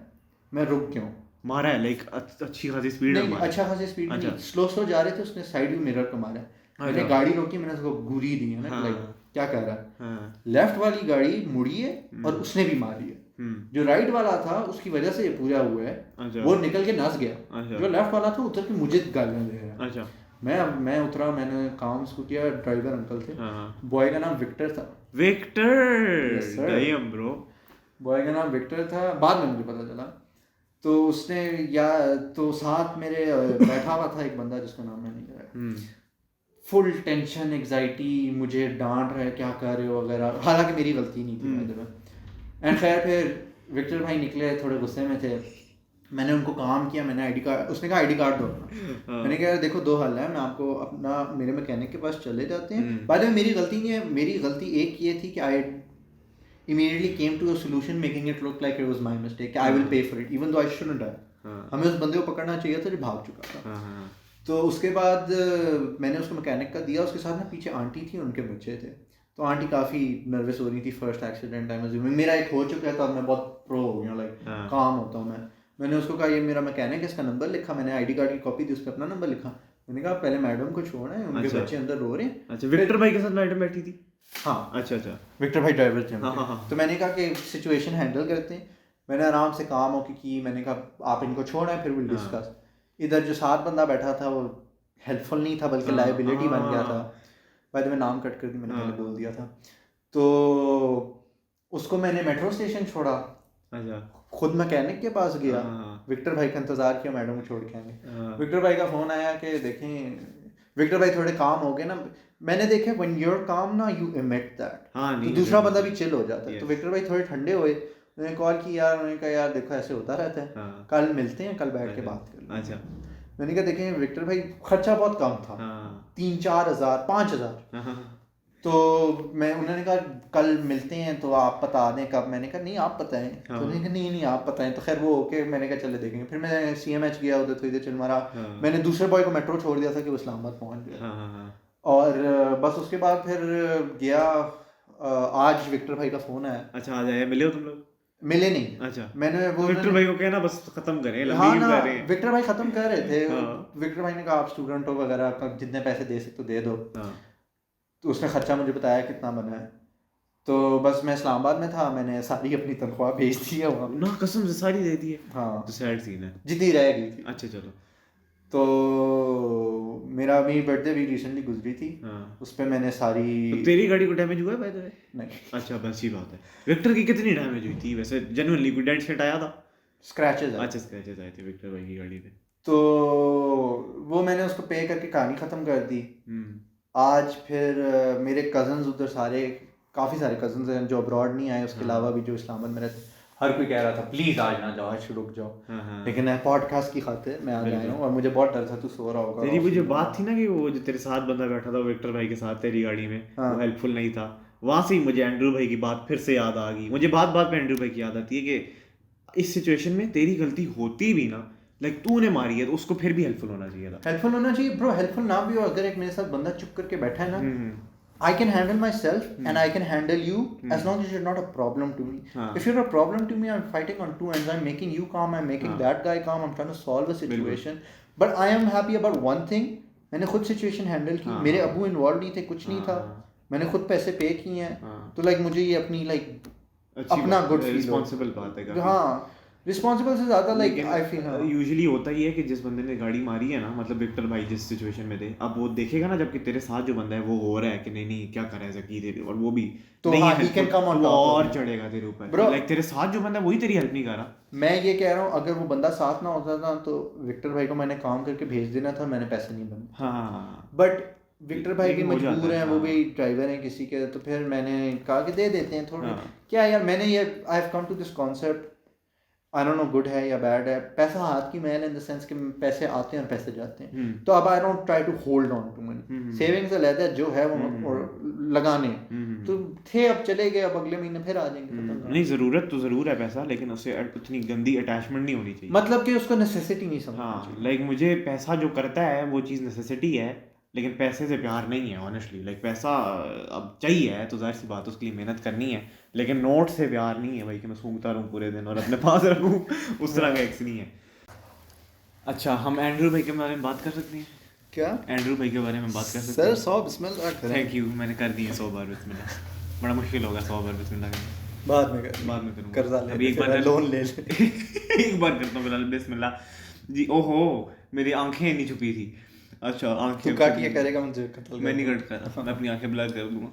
मैं रुक गया हूँ। मारा है लाइक अच्छी खासी स्पीड में नहीं, मारा अच्छा खासी स्पीड अच्छा। में, स्लो जा रहे थे, उसने साइड व्यू मिरर को मारा है। मैंने गाड़ी रोकी, मैंने उसको गुरी दी है ना, हाँ। लाइक क्या कह रहा है। हाँ। लेफ्ट वाली गाड़ी मुड़ी है और उसने भी मारी है। जो राइट वाला था उसकी वजह से ये पूरा हुआ है, अच्छा। वो निकल के नस गया। अच्छा। जो लेफ्ट वाला था उतर के मुझे गालियां दे रहा है। अच्छा। मैं उतरा, मैंने काम उसको किया, ड्राइवर अंकल थे। हाँ। बॉय का नाम विक्टर था। Victor Yes, sir. Damn bro. Boy का नाम विक्टर था, बाद में मुझे पता चला। तो उसने या तो साथ मेरे बैठा हुआ था एक बंदा जिसका नाम मैं नहीं ले रहा, फुल टेंशन एग्जाइटी, मुझे डांट रहा है क्या कर रहे हो वगैरह, हालांकि मेरी गलती नहीं थी। एंड खैर फिर विक्टर भाई निकले, थोड़े गुस्से में थे। मैंने उनको काम किया, मैंने आईडी कार्ड, उसने कहा आईडी कार्ड दो अपना। मैंने कहा देखो दो हल है, मैं आपको अपना मेरे मैकेनिक के पास चले जाते हैं। बाद में मेरी गलती नहीं है, मेरी गलती एक ये थी कि आई immediately came to a solution making it look like it was my mistake. I will pay for it even though I shouldn't have. हमें उस बंदे को पकड़ना चाहिए था जो भाग चुका था। तो उसके बाद मैंने उसको मैकेनिक का दिया, उसके साथ ना पीछे आंटी थी, उनके बच्चे थे। तो आंटी काफ़ी नर्वस हो रही थी, फर्स्ट एक्सीडेंट टाइम मेरा एक हो चुका है, तो अब मैं बहुत प्रो हो गया, लाइक काम होता हूँ मैं। मैंने उसको कहा ये मेरा मैकेनिक है, इसका नंबर लिखा, मैंने आईडी कार्ड की कॉपी दी, उस पर अपना नंबर लिखा। मैंने कहा पहले मैडम को छोड़ना है, उनके बच्चे अंदर रो रहे हैं। अच्छा, विक्टर भाई के साथ मैडम बैठी थी? हाँ। अच्छा अच्छा। विक्टर भाई ड्राइवर थे। हाँ। तो मैंने कहा कि सिचुएशन हैंडल करते हैं। मैंने आराम से काम हो की, मैंने कहा आप इनको छोड़ना है, फिर विल डिस्कस। इधर जो साथ बंदा बैठा था वो हेल्पफुल नहीं था, बल्कि लायबिलिटी बन गया था। बाद में नाम कट कर दी, मैंने पहले बोल दिया था। तो उसको मैंने मेट्रो स्टेशन छोड़ा। अच्छा। खुद मैकेनिक के पास गया, विक्टर भाई का इंतजार किया, मैडम को छोड़ के आएंगे। विक्टर भाई का फोन आया कि देखें, विक्टर भाई थोड़े काम हो गए ना, मैंने देखे व्हेन यू आर काम ना यू एमिट दैट, तो दूसरा बंदा भी चिल हो जाता है। तो विक्टर भाई थोड़े ठंडे हुए, उन्होंने कॉल की यार, उन्होंने कहा यार देखो ऐसे होता रहता है, कल मिलते हैं, कल बैठ के बात कर लेंगे। अच्छा। मैंने कहा देखें विक्टर भाई खर्चा बहुत कम था, 3-4 हज़ार 5 हज़ार। तो उन्होंने कहा कल मिलते हैं तो आप बता दें कब। मैंने कहा नहीं आप बताएं। तो उन्होंने कहा नहीं आप बताएं। तो खैर वो ओके, मैंने कहा चले देखेंगे। फिर मैं CMH गया, उधर तो इधर चल मारा। मैंने दूसरे बॉय को मेट्रो छोड़ दिया था कि वो इस्लामाबाद पहुंच गया। और बस उसके बाद फिर गया, आज विक्टर भाई का फोन आया। अच्छा, आज आया, मिले हो तुम लोग? मिले नहीं। अच्छा। मैंने वो विक्टर भाई को कहना बस खत्म करें, हाँ ना, विक्टर भाई खत्म कर रहे थे। विक्टर भाई ने कहा आप स्टूडेंट हो वगैरह, जितने पैसे दे सकते हो दे दो। तो उसने खर्चा मुझे बताया कितना बना है। तो बस मैं इस्लामाबाद में था, मैंने सारी अपनी तनख्वाह भेज दी है वहाँ ना, कसम से सारी दे दी है। हाँ, तो सैड सीन है, जितनी रह गई थी। अच्छा चलो। तो मेरा अभी बर्थडे भी रिसेंटली गुजरी थी। उस पर मैंने सारी। तो तेरी गाड़ी को डैमेज हुआ है बाय द वे? नहीं। अच्छा बस ही बात है। विक्टर की कितनी डैमेज हुई थी वैसे जेन्युइनली? कोई डेंट शेट आया था? स्क्रैचेस। अच्छा, स्क्रैचेस आए थे विक्टर भाई की गाड़ी पे। तो वो मैंने उसको पे करके कहानी ख़त्म कर दी। आज फिर मेरे कज़न्स उधर सारे, काफ़ी सारे कज़न्स हैं जो अब्रॉड नहीं आए, उसके अलावा भी जो इस्लामाबाद में रहते, हर कोई कह रहा था प्लीज़ आज ना जाओ, आज रुक जाओ। लेकिन मैं पॉडकास्ट की खातिर मैं आज आया हूँ, और मुझे बहुत डर था तू सो रहा होगा। तेरी वो जो बात थी ना कि वो जो तेरे साथ बंदा बैठा था विक्टर भाई के साथ तेरी गाड़ी में, वो हेल्पफुल नहीं था, वहाँ से ही मुझे एंड्रू भाई की बात फिर से याद आ गई। मुझे बात बात में एंड्रू भाई की याद आती है कि इस सिचुएशन में तेरी गलती होती भी ना, लाइक तूने मारी है तो उसको फिर भी हेल्पफुल होना चाहिए था। हेल्पफुल होना चाहिए ब्रो, हेल्पफुल ना भी हो, अगर एक मेरे साथ बंदा चुप करके बैठा है ना, I can handle myself and I can handle you as long as you're not a problem to me. If you're a problem to me, I'm fighting on two ends. I'm making you calm, I'm making that guy calm, I'm trying to solve a situation. But I am happy about one thing, मैंने खुद situation handle की, मेरे Abu involve नहीं थे, कुछ नहीं था, मैंने खुद पैसे पे किए हैं। तो लाइक मुझे ये अपनी लाइक अपना गुड फील, रिस्पॉन्सिबल बात है। हाँ, रिस्पॉन्सिबल से ज़्यादा लाइक आई फील यूजुअली होता ही है कि जिस बंदे ने गाड़ी मारी है ना, मतलब विक्टर भाई जिस सिचुएशन में थे, अब वो देखेगा ना जबकि तेरे साथ जो बंदा है वो हो रहा है कि नहीं क्या कर रहा है जकी दे, और वो भी तो नहीं है, he can come on top, और चढ़ेगा तेरे ऊपर। लाइक तेरे साथ जो बंदा है वही तेरी हेल्प नहीं कर रहा। मैं ये कह रहा हूँ अगर वो बंदा साथ ना होता था तो विक्टर भाई को मैंने काम करके भेज देना था, मैंने पैसे नहीं बने। हाँ, बट विक्टर भाई भी मजबूर हैं, वो भी ड्राइवर हैं किसी के, तो फिर मैंने कहा कि दे देते हैं थोड़ा। क्या यार, मैंने ये I have come to this concept, I don't know good है या बैड है, पैसा हाथ की मैल इन द सेंस कि पैसे आते हैं और पैसे जाते हैं। तो अब I don't try to hold on to money, savings अलग जो है वो लगाने तो थे, अब चले गए, अब अगले महीने फिर आ जाएंगे। नहीं, ज़रूरत तो ज़रूर है पैसा, लेकिन उससे उतनी गंदी अटैचमेंट नहीं होनी चाहिए, मतलब कि उसको नेसेसिटी नहीं समझना चाहिए। लाइक मुझे पैसा जो करता है वो चीज़ नेसेसिटी है, लेकिन पैसे से प्यार नहीं है ऑनेस्टली। लाइक पैसा अब चाहिए तो जाहिर सी बात उसके लिए मेहनत करनी है, लेकिन नोट से प्यार नहीं है भाई कि मैं सूंघता रहूँ पूरे दिन और अपने पास रखूँ, उस तरह का एक्स नहीं है। अच्छा, हम एंड्रू भाई के बारे में बात कर सकते हैं? क्या एंड्रू भाई के बारे में बात कर सकते सर हैं? 100 बिस्मिल्लाह करें। थैंक यू, मैंने कर दिए 100 बार बिस्मिल्लाह। बड़ा मुश्किल होगा 100 बार बिस्मिल्लाह करना। बाद में कर, बाद में करूँगा। कर्जा ले अभी एक फिर बार लोन ले ले। एक बार करता हूँ फिलहाल बिस्मिल्लाह जी। ओहो, मेरी आंखें नहीं छुपी थी। अच्छा, आंखें तू काट ये करेगा मुझे कत्ल मैं नहीं कट कर रहा, मैं अपनी आंखें ब्लर कर दूंगा।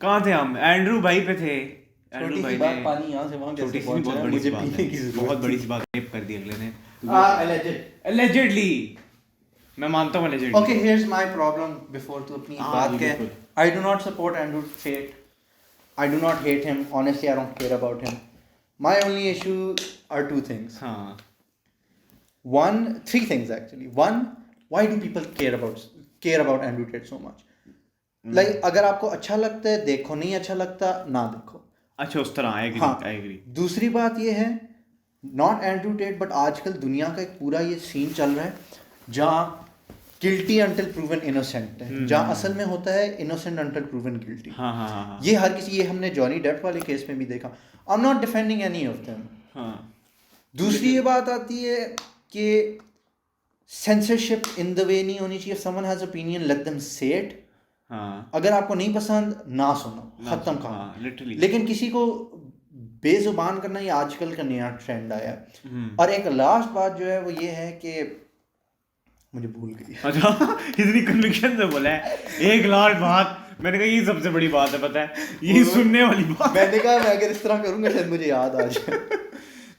कहाँ थे हम? एंड्रू भाई पे थे। एंड्रू छोटी भाई सी बात, ने पानी यहाँ से वहाँ छोटी कैसे सी पहुंचा बहुत है, बड़ी सी मुझे बात पीने है, की जरूरत बहुत बड़ी थी। सी बात रेप कर दी अगले ने। alleged। एलिजेडली, मैं मानता हूँ allegedly. Okay, here's my problem before तू अपनी हाँ, बात जी, कह। बिल्कुल। I do not support Andrew Tate. I do not hate him. Honestly, I don't care about him. My only issue are two things. हाँ, Three things actually. One, why do people care about Andrew Tate so much? Like, अगर आपको अच्छा लगता है देखो, नहीं अच्छा लगता ना देखो। अच्छा उस तरह आई हाँ, एग्री। दूसरी बात ये है, नॉट एंड्रू टेट बट आजकल दुनिया का एक पूरा ये सीन चल रहा है जहाँ गिल्टी अंटिल प्रूवन इनोसेंट है, जहाँ असल में होता है इनोसेंट अंटिल प्रूवन गिल्टी। हाँ हाँ हाँ ये हर किसी, ये हमने जॉनी डेप वाले केस में भी देखा। I am not defending any of them. हाँ। दूसरी ये बात आती है कि सेंसरशिप इन द वे नहीं होनी चाहिए। Someone has opinion, let them से इट। हाँ, अगर आपको नहीं पसंद ना सुनो, खत्म हाँ, कहानी। लिटरली। लेकिन किसी को बेजुबान करना ये आजकल का नया ट्रेंड आया है। हम्म। और एक लास्ट बात जो है वो ये है कि मुझे भूल गई। अच्छा, इतनी कन्विक्शन से बोला है, एक लास्ट बात। मैंने कहा ये सबसे बड़ी बात है, पता है, ये सुनने वाली बात। मैंने कहा मैं अगर इस तरह करूंगा शायद मुझे याद आ जाए।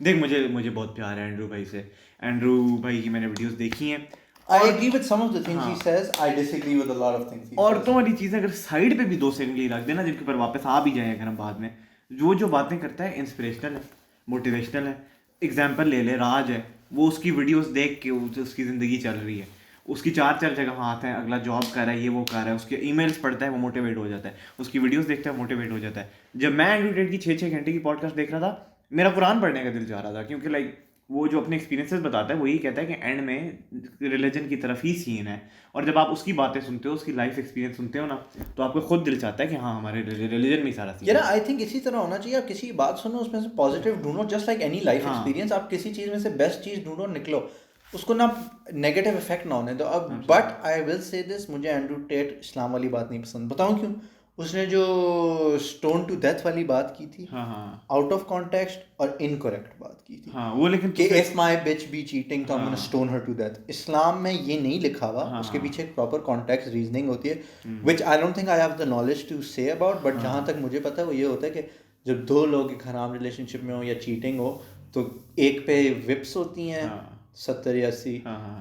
देख, मुझे बहुत प्यार है एंड्रू भाई से। एंड्रू भाई की मैंने वीडियोस देखी हैं। I agree with some of the things he says. I disagree with a lot of things he says. औरतों वाली चीज़ें अगर साइड पे भी 2 सेकंड के लिए रख देना, जिनके ऊपर वापस आ भी जाए अगर हम बाद में, जो बातें करता है इंस्पिरेशनल है, मोटिवेशनल है। एग्जाम्पल ले ले, राज है, वो उसकी वीडियोस देख के उसकी ज़िंदगी चल रही है, उसकी 4 जगह हाथ है, अगला जॉब कर रहा है, ये वो कर रहा है, उसके ईमेल्स पढ़ता है, वो मोटिवेट हो जाता है, उसकी वीडियोस देखता है, मोटिवेट हो जाता है। जब मैं एंड्रू टेट की 6-6 घंटे की पॉडकास्ट देख रहा था, मेरा कुरान पढ़ने का दिल चाह रहा था, क्योंकि लाइक वो जो अपने एक्सपीरियंसेस बताता है वो यही कहता है कि एंड में रिलीजन की तरफ ही सीन है। और जब आप उसकी बातें सुनते हो, उसकी लाइफ एक्सपीरियंस सुनते हो ना, तो आपको खुद दिल चाहता है कि हाँ, हमारे रिलीजन में ही सारा सीन यार आई थिंक इसी तरह होना चाहिए। आप किसी बात सुनो, उसमें से पॉजिटिव ढूंढो, just like any life experience. आप किसी चीज़ में से बेस्ट चीज़ ढूंढो, निकलो, उसको ना नेगेटिव इफेक्ट ना होने दो। अब but I will say this, मुझे एंड्रू टेट इस्लाम वाली बात नहीं पसंद। बताऊँ क्यों? उसने जो स्टोन टू डेथ वाली बात की थी, हाँ, आउट ऑफ कॉन्टेक्स्ट और इनकरेक्ट बात की थी। हाँ, वो लेकिन कि if my bitch be cheating तो I am gonna stone her to death. इस्लाम में ये नहीं लिखा हुआ, उसके पीछे एक प्रॉपर कॉन्टेक्स्ट रीजनिंग होती है, which I don't think I have the knowledge to say about. But जहाँ तक मुझे पता है वो ये होता है कि जब 2 लोग एक हराम रिलेशनशिप में हो या चीटिंग हो, तो एक पे विप्स होती हैं 70 या 80,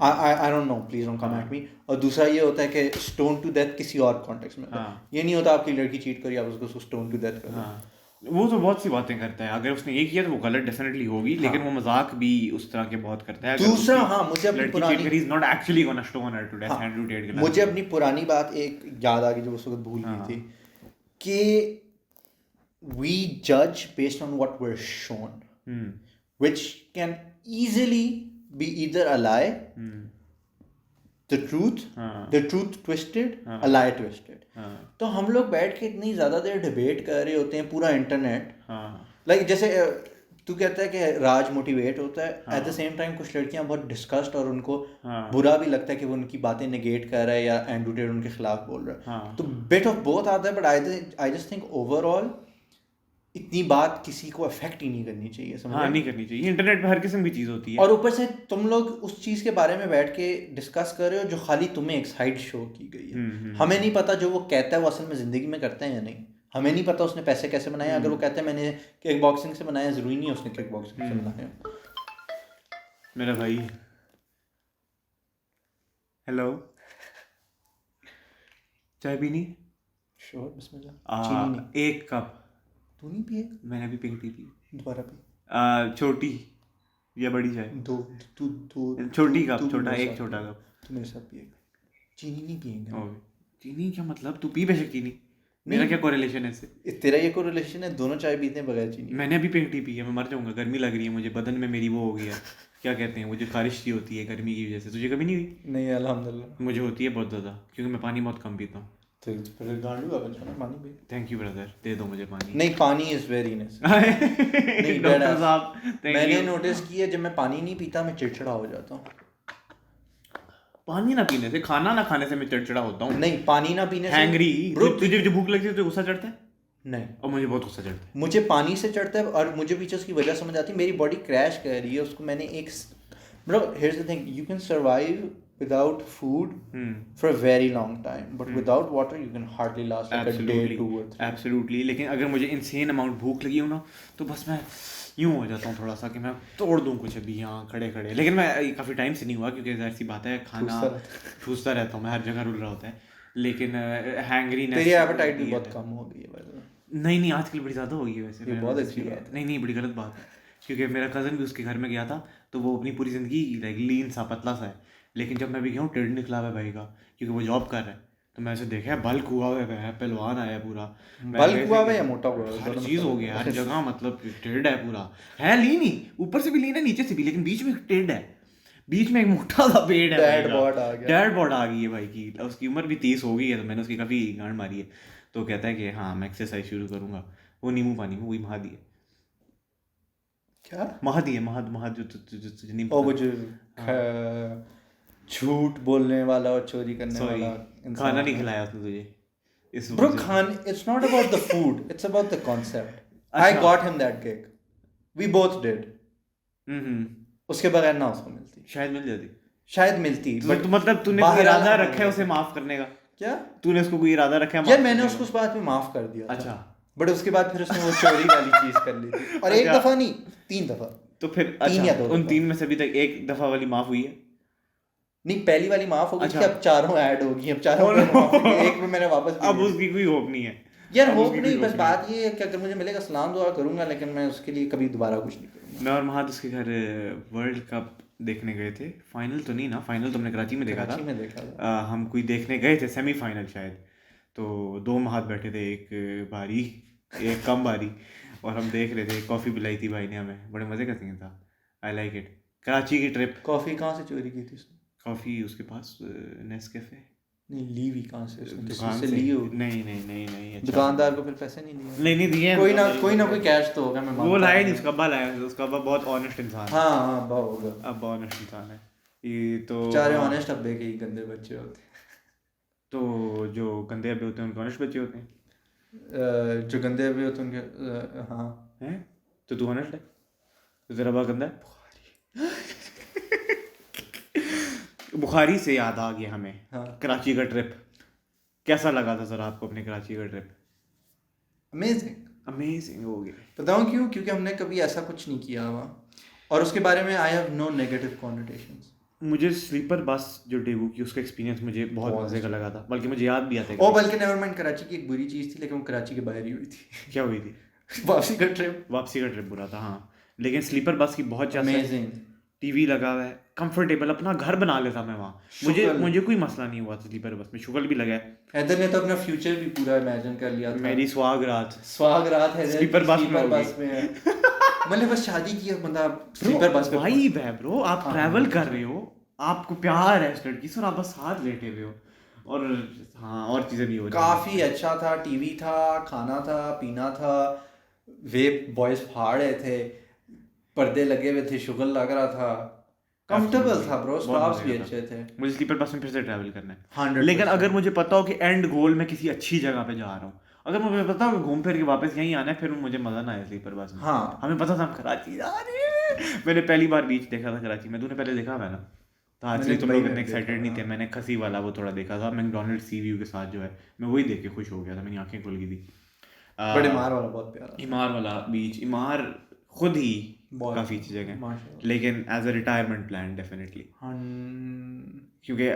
आई don't no, please don't come at me. और दूसरा ये होता है कि स्टोन टू डेथ किसी और कॉन्टेक्स्ट में। ये नहीं होता आपकी लड़की चीट करी, आप उसको स्टोन टू डेथ कर। वो तो बहुत सी बातें करता है। अगर उसने ये किया तो वो गलत डेफिनेटली होगी, लेकिन वो मजाक भी उस तरह के बहुत करता है। दूसरा, हाँ, मुझे अपनी पुरानी, is not actually gonna stone her to death, Andrew Tate के। मुझे अपनी पुरानी बात एक याद आ गई जो उस वक्त भूल गई थी, कि we judge based on what we're shown, which can easily be either a lie, the truth twisted, a lie twisted. तो हम लोग बैठ के इतनी ज़्यादा देर डिबेट कर रहे होते हैं, पूरा इंटरनेट, लाइक जैसे तू कहता है कि राज मोटिवेट होता है, एट द सेम टाइम कुछ लड़कियां बहुत डिस्कस्ड और उनको बुरा भी लगता है कि वो उनकी बातें नेगेट कर रहा है या एंड्रू टेट उनके खिलाफ बोल रहा है। तो बिट ऑफ बोथ आता है, but I just think overall इतनी बात किसी को अफेक्ट ही नहीं करनी चाहिए। हाँ, नहीं करनी चाहिए। इंटरनेट पे हर किस्म की चीज़ होती है, और ऊपर से तुम लोग उस चीज़ के बारे में बैठ के डिस्कस कर रहे हो जो खाली तुम्हें एक साइड शो की गई है। हमें नहीं पता जो वो कहता है वो असल में ज़िंदगी में करता है या नहीं। हमें नहीं पता उसने पैसे कैसे बनाए। अगर वो कहता है मैंने किक बॉक्सिंग से बनाया, ज़रूरी नहीं है उसने किक बॉक्सिंग से बनाया। मेरा भाई, हेलो, चाय पीनी? श्योर, बिस्मिल्लाह। 1 कप। तू नहीं पिए? मैंने अभी पी थी। दोबारा पी। छोटी या बड़ी चाय? दो छोटी कप, छोटा, एक छोटा कप। तू मेरे साथ पिएगा? चीनी नहीं पिएगा। चीनी क्या मतलब? तू पी बेशक चीनी, मेरा क्या कोरिलेशन है इससे? तेरा ये कोरिलेशन है, दोनों चाय पीते हैं बगैर चीनी। मैंने अभी पिंक टी पी है, मैं मर जाऊंगा, गर्मी लग रही है मुझे, बदन में मेरी वो हो गया क्या कहते हैं वो जो खारिश सी होती है गर्मी की वजह से, तुझे कभी नहीं हुई? नहीं अल्हम्दुलिल्लाह। मुझे होती है बहुत ज़्यादा, क्योंकि मैं पानी बहुत कम पीता हूँ। तो फिर गांडू का बच्चा ना पानी पी। थैंक यू ब्रदर, दे दो मुझे पानी। नहीं पानी इज़ वेरी नेसेसरी। नहीं डॉक्टर साहब मैंने नोटिस किया जब मैं पानी नहीं पीता मैं चिड़चिड़ा हो जाता हूँ। पानी ना पीने से, खाना ना खाने से मैं चिड़चिड़ा होता हूँ। नहीं पानी ना पीने से हैंग्री, Bro, तुझे जो भूख लगती है तो गुस्सा चढ़ता है? नहीं और मुझे बहुत गुस्सा चढ़ता है। मुझे पानी से चढ़ता है और मुझे पीछे उसकी वजह समझ आती है। मेरी बॉडी क्रैश कर रही है, उसको मैंने एक bro here's the thing, you can survive without food for a very long time but without water you can hardly last like a day 2 or 3। Absolutely, लेकिन अगर मुझे इनसेन अमाउंट भूख लगी हो ना तो बस मैं यूँ हो जाता हूँ थोड़ा सा कि मैं तोड़ दूँ कुछ अभी यहाँ खड़े खड़े। लेकिन मैं काफ़ी टाइम से नहीं हुआ, क्योंकि जाहिर सी बात है खाना ठूसता रहता हूँ मैं, हर जगह रुल रहा होता है। लेकिन हैंग्रीनेस, तेरी एपेटाइट भी बहुत कम हो गई है भाई। नहीं आजकल बड़ी ज़्यादा हो गई है वैसे। ये बहुत अच्छी बात है। नहीं बड़ी गलत बात है, क्योंकि मेरा कज़न भी उसके घर में गया था तो वो अपनी पूरी ज़िंदगी लाइक लीन सा पतला सा है, लेकिन जब मैं भी गया हूँ टेढ़ निकला हुआ है भाई का, क्योंकि वो जॉब कर रहा है। तो मैं ऐसे देखा है बल्क हुआ हुआ है, पहलवान आया पूरा। बल्क हुआ है या मोटा हुआ है? हर चीज़ हो गया, हर जगह मतलब टेढ़ है पूरा, है लीन ही, ऊपर से भी लीन है नीचे से भी, लेकिन बीच में टेढ़ है, बीच में एक मोटा सा पेड़ है। डैड bod आ गया। डैड bod आ गई है भाई की। उसकी उम्र भी 30 हो गई है, तो मैंने उसकी काफ़ी गांड मारी है। तो कहता है कि हाँ मैं एक्सरसाइज शुरू करूँगा। वो नींबू पानी में वही महादी है। क्या महादी है? महाद जो तुझे नहीं ओ वो पता। जो झूठ बोलने वाला और चोरी करने सॉरी, वाला खाना नहीं खिलाया उसने तुझे इस ब्रो वजह से। Khan it's not about the food it's about the concept. I अच्छा। Got him that cake, we both did. उसके बगैर ना उसको मिलती, शायद मिल जाती। शायद मिलती बट मतलब तूने कोई इरादा रखा है उसे माफ करने का? क्या तूने उसको कोई इरादा रखा है? यार मैंने उसको उस बात में माफ कर दिया था। अच्छा। बट उसके बाद फिर उसने वो चोरी वाली चीज कर ली थी, और एक अच्छा। दफा नहीं 3 दफा। तो फिर 3 या 2 उन दफा। 3 में से अभी तक एक दफा वाली माफ हुई है? नहीं पहली वाली माफ हो गई थी, अच्छा। अब 4 ऐड होगी, अब 4 माफ हो गई, एक में मैंने वापस अब उसकी कोई होप नहीं है यार। अब होप उसकी नहीं, कोई बस hope बात ये है कि अगर मुझे मिलेगा सलाम दुआ करूंगा, लेकिन मैं उसके लिए कभी दोबारा कुछ नहीं करूंगा। मैं और महाद उसके घर वर्ल्ड कप देखने गए थे। फाइनल तो नहीं ना, फाइनल तो हमने कराची में देखा था। कराची में देखा था। हम कोई देखने गए थे सेमीफाइनल शायद। तो 2 महाद बैठे थे, एक बारी एक कम बारी, और हम देख रहे थे। कॉफ़ी पिलाई थी भाई ने हमें, बड़े मज़े का सीन था। I like it. कराची की ट्रिप। कॉफी कहाँ से चोरी की थी उसने? कॉफ़ी उसके पास नेस्कैफे नहीं ली भी कहाँ से उसने? दुकान किसी से से ली हो? नहीं अच्छा। दुकानदार को फिर पैसे नहीं दिए? नहीं दिए हैं। कोई ना कोई कैश तो होगा। मैं वो मानता लाया हूँ। नहीं, उसका अब्बा लाया। उसका अब्बा बहुत ऑनेस्ट इंसान है। हाँ बहुत होगा। अब्बा ऑनेस्ट इंसान है ये तो। बेचारे ऑनेस्ट अब्बे के ही गंदे बच्चे होते तो जो गंदे अब्बे होते हैं उनके ऑनेस्ट बच्चे होते हैं। हैं। जो गंदे अब्बे होते हैं उनके हाँ। हैं? तो तू ऑनेस्ट है? तो तेरा अब्बा गंदा है? बुखारी से याद आ गया हमें। हाँ। कराची का ट्रिप कैसा लगा था सर आपको? अपने कराची का ट्रिप अमेजिंग हो गया। बताऊँ क्यों? क्योंकि हमने कभी ऐसा कुछ नहीं किया वहाँ, और उसके बारे में आई हैव नो नेगेटिव कॉन्नोटेशंस। मुझे स्लीपर बस जो डेबू की उसका एक्सपीरियंस मुझे बहुत मज़े का लगा था, बल्कि मुझे याद भी आता है। ओ बल्कि नेवर माइंड, कराची की एक बुरी चीज़ थी, लेकिन वो कराची के बाहर ही हुई थी। क्या हुई थी? वापसी का ट्रिप। वापसी का ट्रिप बुरा था हाँ, लेकिन स्लीपर बस की बहुत ज़्यादा अमेजिंग। टीवी लगा हुआ है, कंफर्टेबल, अपना घर बना लेता मैं वहाँ। मुझे कोई मसला नहीं हुआ स्लीपर बस में। शुगल भी लगा है। हैदर ने तो अपना फ्यूचर भी पूरा इमेजिन कर लिया था। मेरी सुहाग रात है स्लीपर बस में है। मतलब बस शादी की बंदा स्लीपर बस पे वाइब है ब्रो। आप ट्रैवल कर रहे हो, आपको प्यार है इस लड़की से, और आप बस साथ लेटे हुए हो, और हाँ और चीज़ें भी हो रही हैं। काफ़ी अच्छा था। टीवी था, खाना था, पीना था, वेप बॉयज फाड़ रहे थे, पर्दे लगे हुए थे, शुगल लग रहा था, कंफर्टेबल था ब्रो। स्टाफ्स भी अच्छे थे। मुझे स्लीपर बस में फिर से ट्रैवल करना है 100%। लेकिन अगर मुझे पता हो कि एंड गोल में किसी अच्छी जगह पे जा रहा हूँ, अगर मुझे पता हो कि घूम फिर के वापस यहीं आना है, फिर मुझे मज़ा ना आया स्लीपर बस में। हाँ हमें पता था हम कराची जा रहे हैं। मैंने पहली बार बीच देखा था कराची में। तूने पहले देखा है ना? तो इसलिए तुम लोग इतने एक्साइटेड नहीं थे। मैंने खसी वाला वो थोड़ा देखा था, मैकडोनल्ड सी व्यू के साथ जो है, मैं वही देख के खुश हो गया था। मेरी आंखें खुल गई थी। बड़े इमार वाला बहुत प्यारा। इमार वाला बीच, इमार खुद ही काफ़ी अच्छी जगह है, लेकिन as a retirement plan definitely, क्योंकि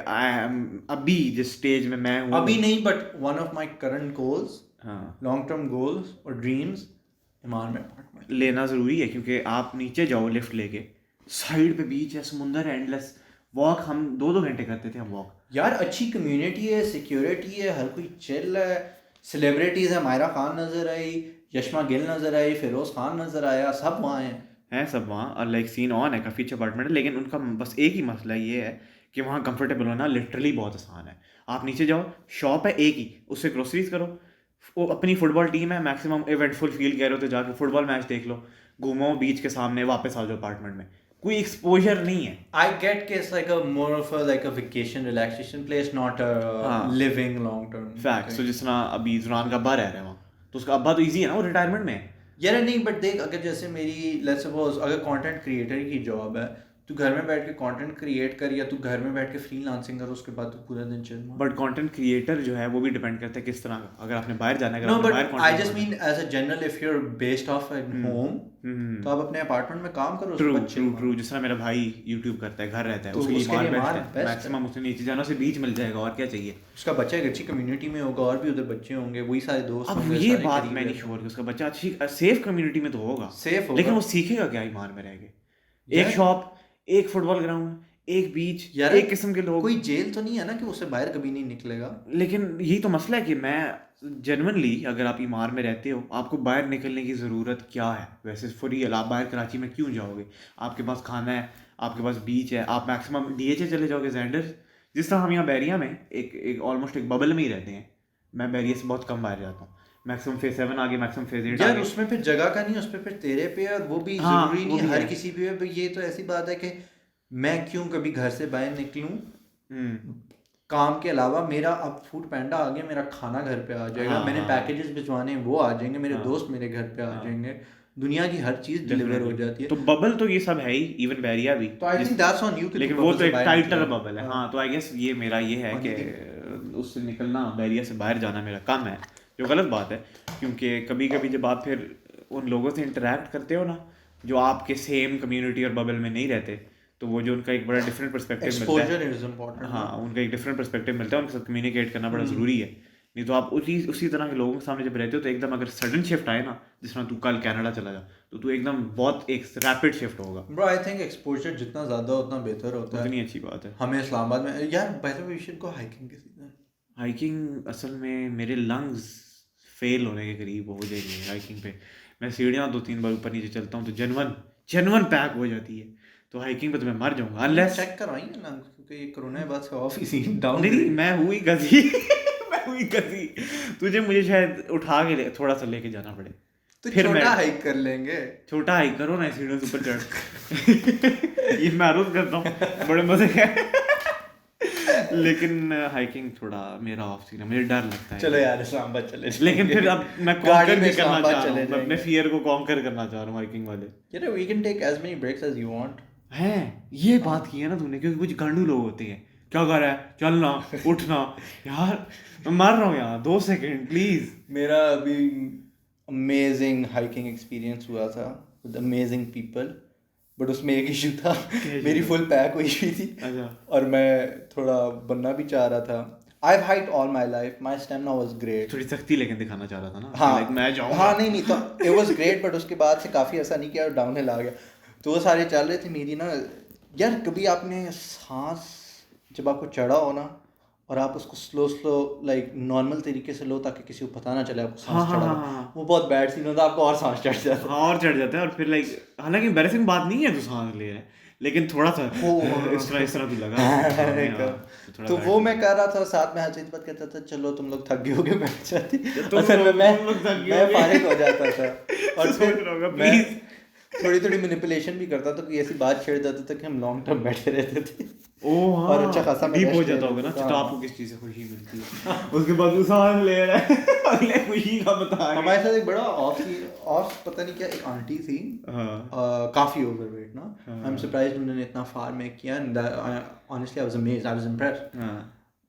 अभी जिस स्टेज में मैं हूँ अभी नहीं, but one of my current goals, हाँ लॉन्ग टर्म गोल्स और ड्रीम्स, इमार में अपार्टमेंट लेना ज़रूरी है। क्योंकि आप नीचे जाओ लिफ्ट लेके, साइड पे बीच है, समुंदर है, एंडलेस वॉक। हम 2-2 घंटे करते थे हम वॉक। यार अच्छी कम्युनिटी है, सिक्योरिटी है, हर कोई चिल है, सेलिब्रिटीज़ है, मायरा खान नज़र आई, यशमा गिल नज़र आई, फिरोज़ खान नज़र आया, सब वहाँ हैं। हैं सब वहाँ और लाइक सीन ऑन है, काफ़ी अच्छा अपार्टमेंट है, लेकिन उनका बस एक ही मसला ये है कि वहाँ कंफर्टेबल होना लिटरली बहुत आसान है। आप नीचे जाओ, शॉप है एक ही, उससे ग्रोसरीज करो, वो अपनी फुटबॉल टीम है, मैक्सिमम इवेंटफुल फील कह रहे हो तो जाके फुटबॉल मैच देख लो, घूमो बीच के सामने, वापस आ जाओ अपार्टमेंट में, कोई एक्सपोजर नहीं है। I get कि it's like a more of a like a vacation relaxation place, not a हाँ। living long term fact. thing. तो जिस तरह अभी जुरान का अब्बा रह रहे हैं वहाँ, तो उसका अब्बा तो ईजी है ना, वो रिटायरमेंट में है। यार नहीं, बट देख, अगर जैसे मेरी लेट्स सपोज अगर कंटेंट क्रिएटर की जॉब है, तू घर में बैठ के कंटेंट क्रिएट कर, या तू घर में बैठ के फ्रीलांसिंग कर, उसके बाद तू पूरा दिन चिल मार। बट कंटेंट क्रिएटर जो है वो भी डिपेंड करता है किस तरह का, अगर आपने बाहर जाना है, अगर नो, आपने बट बाहर आई content जस्ट बनाना है। Mean as a general, if you are based of at home, तो आप अपने अपार्टमेंट में काम करो, उसके ट्रू बाद chill ट्रू मारो। ट्रू। जिस तरह मेरा भाई यूट्यूब करता है, घर रहता है, तो उसके लिए उसके मार लिए बेस्ट मार है, best है। मैक्सिमम उसे नीचे जाना, उसे बीच मिल जाएगा, और क्या चाहिए। उसका बच्चा एक अच्छी कम्युनिटी में होगा, और भी उधर बच्चे होंगे, वही सारे दोस्त अब होंगे, ये सारे बात करीब मैं नहीं रहते श्योर कि उसका बच्चा अच्छी सेफ कम्युनिटी में तो होगा, सेफ होगा। लेकिन वो सीखेगा क्या ईमान में रह के। एक यार- शॉप, एक फुटबॉल ग्राउंड, एक बीच, यार एक किस्म के लोग। कोई जेल तो नहीं है ना कि उससे बाहर कभी नहीं निकलेगा। लेकिन यही तो मसला है कि मैं जेन्युइनली, अगर आप ईमार में रहते हो, आपको बाहर निकलने की ज़रूरत क्या है वैसे फॉर रियल। आप बाहर कराची में क्यों जाओगे, आपके पास खाना है, आपके पास बीच है, आप मैक्सिमम डीएचए चले जाओगे, जेंडर। जिस तरह हम यहाँ बैरिया में एक ऑलमोस्ट एक बबल में ही रहते हैं, मैं बैरिया से बहुत कम बाहर जाता हूँ, मैक्सिमम फेज 7 आगे, मैक्सिमम फेज 8 यार आगे। उसमें फिर जगह का नहीं, उस पे फिर तेरे पे है, और वो भी हाँ, जरूरी वो नहीं भी हर है। किसी पे है। ये तो ऐसी बात है कि मैं क्यों कभी घर से बाहर निकलूं, काम के अलावा मेरा अब फूड पैंडा आ गया, मेरा खाना घर पे आ जाएगा, हाँ, मैंने हाँ। पैकेजेस भिजवाने हैं, वो आ जाएंगे, मेरे हाँ। दोस्त मेरे घर पे आ हाँ। जाएंगे, दुनिया की हर चीज डिलीवर हो जाती है। तो बबल तो ये सब है ही, इवन बैरिया भी। तो आई थिंक दैट्स ऑन यू कि लेकिन तू वो bubble तो से एक बाहर टाइटर निकले। बबल है। हाँ, तो आई गेस ये मेरा ये है कि उससे निकलना, बैरिया से बाहर जाना मेरा कम है, जो गलत बात है, क्योंकि कभी कभी जब आप फिर उन लोगों से इंटरेक्ट करते हो ना, जो आपके सेम कम्युनिटी और बबल में नहीं रहते, तो वो जो उनका एक बड़ा डिफरेंट पर्सपेक्टिव मिलता है। Exposure is important. हाँ, उनका एक डिफरेंट पर्सपेक्टिव मिलता है, उनके साथ कम्युनिकेट करना बड़ा ज़रूरी है। नहीं तो आप उसी तरह के लोगों के सामने जब रहते हो, तो एकदम अगर सडन शिफ्ट आए ना, जिस तरह तू कल कनाडा चला जा, तो तू एकदम बहुत एक रैपिड शिफ्ट होगा। ब्रो आई थिंक एक्सपोजर जितना ज़्यादा उतना बेहतर होता है। उतनी अच्छी बात है। हमें इस्लामाबाद में यार पहले वी शुड गो हाइकिंग के सीजन। हाइकिंग असल में मेरे लंग्स फेल होने के करीब हो जाएंगे हाइकिंग पे। मैं सीढ़ियाँ 2-3 बार ऊपर नीचे चलता हूँ तो जेनवन पैक हो जाती है, तो हाइकिंग पे तो मैं मर जाऊंगा अनलेस। चेक करवाएंगे ना, क्योंकि ये कोरोना के बाद से ऑफ ही सीन डाउन। नहीं, मैं हुई गजी मैं हुई गजी, तुझे मुझे शायद उठा के थोड़ा सा लेके जाना पड़े, तो फिर छोटा मैं हाइक कर लेंगे। छोटा हाइक करो ना सीढ़ियों से ऊपर चढ़ ये मैं रोज करता हूँ, बड़े मजे का लेकिन हाइकिंग थोड़ा मेरा ऑफ सीन है, मुझे डर लगता है। चलो यार इस्लामाबाद चले लेकिन फिर अब मैं गाड़ी कॉन्कर में भी करना इस्लामाबाद चाह रहा चले हूँ, मैं अपने जाएंगे। फियर को कॉन्कर करना चाह रहा हूँ हाइकिंग वाले। यार we can take as many breaks as you want. हैं, ये बात की है ना तूने, क्योंकि कुछ गांडू लोग होते हैं, क्या कर रहा है, चलना उठना, यार मैं मर रहा हूँ यहाँ, 2 सेकंड प्लीज। मेरा अभी अमेजिंग हाइकिंग एक्सपीरियंस हुआ था विद अमेजिंग पीपल, बट उसमें एक इशू था, मेरी फुल पैक हुई हुई थी। अच्छा। और मैं थोड़ा बनना भी चाह रहा था। I've hiked all my life, my stamina was great. थोड़ी सख्ती लेकिन दिखाना चाह रहा था ना, हाँ like मैं जाऊँगा। हाँ, नहीं तो it was great, but उसके बाद से काफ़ी ऐसा नहीं किया और डाउनहिल आ गया। तो वो सारे चल रहे थे, मेरी ना यार कभी आपने सांस जब आपको चढ़ा हो ना, और आप उसको स्लो लाइक नॉर्मल तरीके से लो ताकि किसी को पता ना चले आपको सांस चढ़ा है, वो बहुत बैड सीन होता है, आपको और सांस चढ़ जाता है। हाँ, और चढ़ जाता है, और फिर लाइक हालांकि एम्बैरेसिंग बात नहीं है तू सांस ले रहा है, लेकिन थोड़ा सा इस तरह तू लगा। तो वो मैं कर रहा था, साथ में हर्षित बात कहता था चलो तुम लोग थक गए होगे, बैठ जाती। तुम असल में लोग मैं थक गए होगे। फारिग हो जाता था और सोच फिर रहा होगा, मैं please। थोड़ी मैनिपुलेशन भी करता था, कोई ऐसी बात छेड़ जाता था कि हम लॉन्ग टर्म बैठे रहते थे। ओह हाँ, और अच्छा खासा डीप हो rest जाता ले होगा ना। लेता तो था। आपको किस चीज़ से खुशी मिलती है, उसके बाद वो सांस ले रहा है अगले खुशी का बता रहा है। हमारे साथ एक बड़ा ऑफ पता नहीं क्या एक आंटी थी, हाँ, काफी ओवरवेट ना। आई एम सरप्राइज्ड उन्होंने इतना फार मेक किया, and honestly I was amazed, I was impressed. हाँ,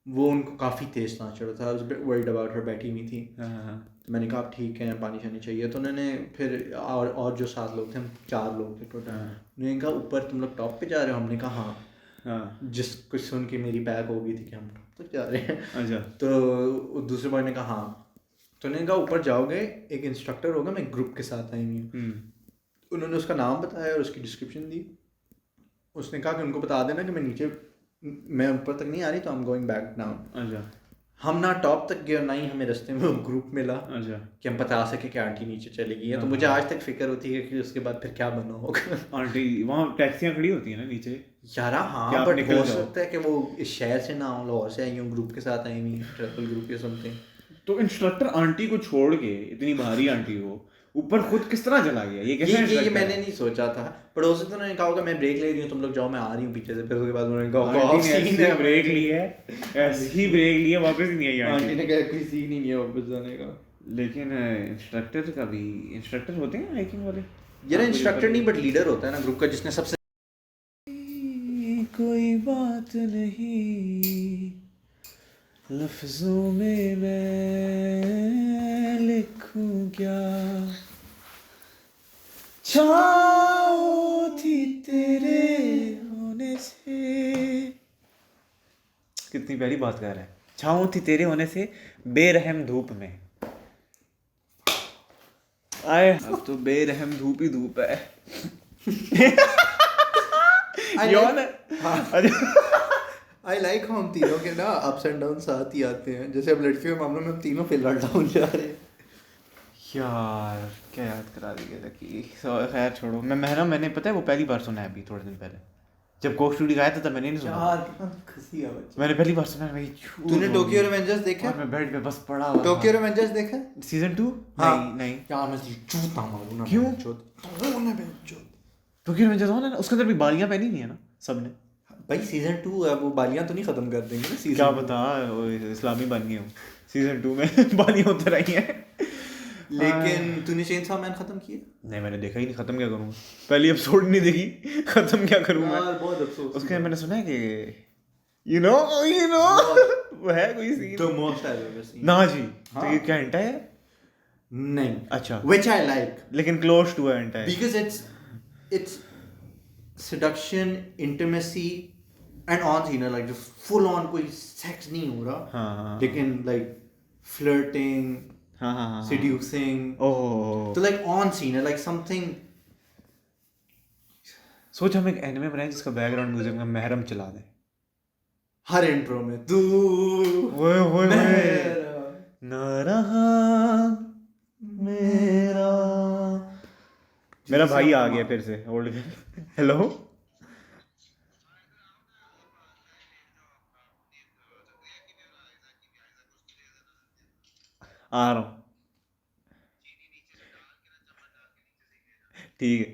वो उनको काफ़ी तेज सांस चढ़ा था, I was a bit worried about her, बैठी हुई थी। हाँ, तो मैंने कहा ठीक है पानी शानी चाहिए, तो उन्होंने फिर और जो 7 लोग थे, हम 4 लोग थे टोटल, उन्होंने कहा ऊपर तुम लोग टॉप पे जा रहे हो, हमने कहा हाँ। हाँ, जिस कुछ सुन के मेरी बैग हो गई थी कि हम टॉप तक जा रहे हैं। अच्छा, तो दूसरे बॉय ने कहा हाँ, तो उन्होंने कहा ऊपर जाओगे, एक इंस्ट्रक्टर होगा, मैं ग्रुप के साथ आई हुई हूँ। उन्होंने उसका नाम बताया और उसकी डिस्क्रिप्शन दी। उसने कहा कि उनको बता देना कि मैं ऊपर तक नहीं आ रही, तो I am going back down. अच्छा, हम ना टॉप तक गए और ना ही हमें रास्ते में वो ग्रुप मिला अच्छा कि हम बता सके कि आंटी नीचे चली गई है। तो मुझे आज तक फिक्र होती है कि उसके बाद फिर क्या बना होगा। आंटी वहाँ टैक्सियाँ खड़ी होती हैं ना नीचे यारा कि हाँ, आप बट निकल हो जाओ। सकता है कि वो इस शहर से ना हो, लाहौर से आई हूँ, ग्रुप के साथ आई हुई ट्रैवल ग्रुप या समथिंग। तो इंस्ट्रक्टर आंटी को छोड़ के, इतनी भारी आंटी को ऊपर खुद किस तरह चला गया? ये कैसे ये इंस्ट्रक्टर मैंने है? नहीं सोचा था। पड़ोसी तो उन्होंने कहा होगा मैं ब्रेक ले रही हूँ, तुम लोग जाओ, मैं आ रही हूँ पीछे से। फिर उसके बाद उन्होंने कहा आंटी ने सीन ऐसी है, ब्रेक ली है, ऐसी ब्रेक ली है, वापस ही नहीं आई आंटी आंटी। ने कहा कोई सीन ही नहीं है वापस जाने का। लेकिन इंस्ट्रक्टर का भी, इंस्ट्रक्टर होते हैं हाइकिंग वाले। यार इंस्ट्रक्टर नहीं बट लीडर होता है ना ग्रुप का, जिसने सबसे कोई बात नहीं लफ्जों में मैं लिखूं क्या, छाँव थी तेरे होने से। कितनी प्यारी बात कर रहा है। छाँव थी तेरे होने से बेरहम धूप में, आए अब तो बेरहम धूप ही धूप है। यौन है। आई लाइक हम तीनों के ना अप्स एंड डाउन साथ ही आते हैं। जैसे अब लड़कियों के मामलों में हम तीनों फिलहाल डाउन जा रहे हैं। यार क्या याद करा दी है कि खैर छोड़ो। मैंने पता है वो पहली बार सुना है अभी थोड़े दिन पहले, जब कोक स्टूडियो गाया था तब मैंने नहीं सुना। यार कितना खुशी है बच्चा। मैंने पहली बार सुना है भाई। तूने टोक्यो रिवेंजर्स देखा? और मैं बेड पे बस पड़ा हुआ टोक्यो रिवेंजर्स देखा? सीजन 2? हाँ। नहीं यार मैं चूता मारूं ना। क्यों? तूने बेंचो टोक्यो रिवेंजर्स है ना, उसके अंदर भी बालियां पहनी नहीं है ना सबने? भाई सीजन 2 है, वो बालियां तो नहीं खत्म कर देंगे ना सीजन। क्या बता, वो इस्लामी बन गए हूँ सीजन 2 में। बालियां उतर आई हैं। लेकिन तूने चेनसॉ मैन खत्म किया? नहीं मैंने देखा ही नहीं, खत्म क्या करूँगा? पहली एपिसोड नहीं देखी, खत्म क्या करूँगा? यार बहुत अफसोस। उसके मैंने सुना है कि यू नो वो है कोई seen the most I ever seen. ना जी। तो हाँ। ये क्या हिंट है? नहीं अच्छा, व्हिच आई लाइक लेकिन क्लोज टू हिंट है because it's seduction, intimacy and on scene like just full on कोई sex नहीं हो रहा, हाँ लेकिन like flirting, हाँ हाँ seducing, ओह तो like on scene है like something। सोच हम एक एनिमे बनाएं जिसका बैकग्राउंड म्यूजिक में महरम चला दें हर इंट्रो में तू वो मेरा। न रहा मेरा भाई आ गया फिर से ओल्ड। हेलो आ रहा हूँ, ठीक है,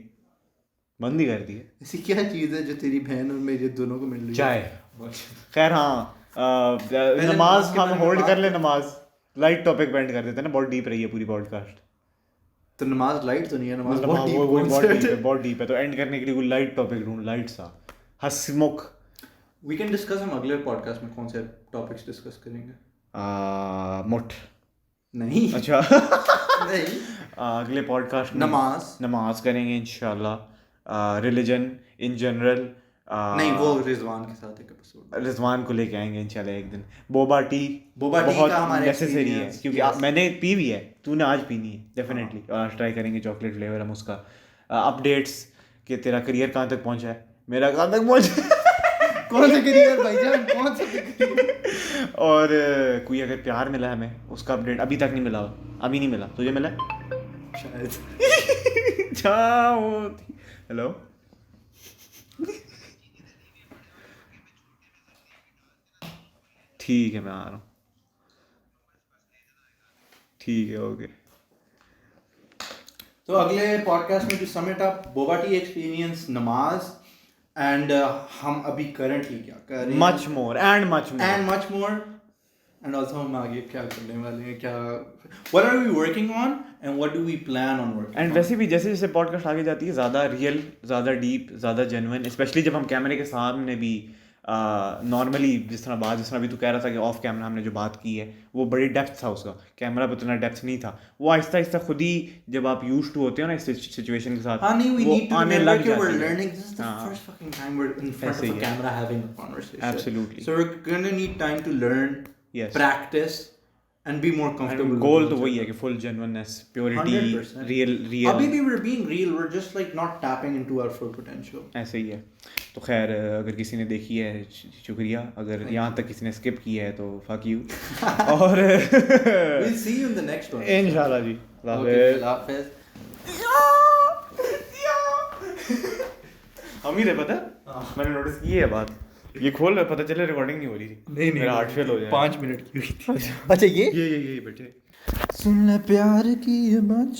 बंद ही कर दी है। ऐसी क्या चीज़ है जो तेरी बहन और मेरे दोनों को मिल रही है? चाय। खैर हाँ, नमाज नमाज के हम बारे में होल्ड बात कर ले, नमाज लाइट टॉपिक बैंड कर देते हैं ना, बहुत डीप रही है पूरी पॉडकास्ट। तो नमाज लाइट तो नहीं है, नमाज मतलब बहुत हाँ, deep वो बहुत concept डीप है, है। बहुत डीप है। तो एंड करने के लिए कोई लाइट टॉपिक ढूंढ, लाइट सा हंसमुख। We can discuss हम अगले पॉडकास्ट में कौन से टॉपिक्स डिस्कस करेंगे। मुठ नहीं अच्छा। नहीं अगले पॉडकास्ट में नमाज करेंगे इंशाल्लाह। रिलीजन इन जनरल नहीं, वो रिजवान के साथ एक एपिसोड रिजवान को लेके आएंगे इंशाल्लाह एक दिन। बोबा टी का हमारे नेसेसरी है experience, क्योंकि yes. मैंने पी भी है, तूने आज पीनी है डेफिनेटली। और आज ट्राई करेंगे चॉकलेट फ्लेवर हम उसका। अपडेट्स कि तेरा करियर कहाँ तक पहुँचा है, मेरा कहाँ तक पहुँचा है। कौन सा करियर भाईजान, कौन सा करियर? और कोई अगर प्यार मिला है हमें उसका अपडेट अभी तक नहीं मिला, अभी नहीं मिला, तुझे मिला शायद। हेलो ठीक है मैं आ रहा हूँ, ठीक है ओके। तो अगले पॉडकास्ट में जो sum it up boba tea experience, नमाज एंड हम अभी करंटली क्या कर रहे हैं, much more and much more and also हम आगे क्या करने वाले हैं, क्या what are we working on and what do we plan on working. And वैसे भी जैसे जैसे पॉडकास्ट आगे जाती है ज़्यादा रियल, ज़्यादा डीप, ज़्यादा जेन्युइन, स्पेशली जब हम कैमरे के सामने भी नॉर्मली जिस तरह भी तू कह रहा था कि ऑफ कैमरा हमने जो बात की है वो बड़ी डेप्थ था उसका, कैमरा पे उतना डेप्थ नहीं था। वो आहिस्ता आहिस्ता खुद ही जब आप यूज टू होते हो ना इस सिचुएशन के साथ, हाँ नहीं, we वो need to आने remember लग कि we're जाती है। learning. This is the हाँ। first fucking time we're in front ऐसे of ही a है। camera having a conversation. Absolutely. So we're gonna need time to learn, Yes. practice, and be more comfortable. गोल तो वही है कि full genuineness, purity, 100%. Real अभी भी we're being real. We're just like not tapping into our full potential. ऐसे ही है। तो खैर अगर किसी ने देखी है शुक्रिया, अगर यहाँ तक किसी ने स्किप किया है तो फक यू। और We'll see you in the next one. इंशाल्लाह जी। Okay, हाफिज़। अमीर है पता है? मैंने नोटिस की है बात, ये खोल पता चले रिकॉर्डिंग नहीं हो रही थी। नहीं मेरा हार्ट फेल हो जाए। 5 मिनट की हुई थी। अच्छा ये ये बैठे सुन ले प्यार की ये बात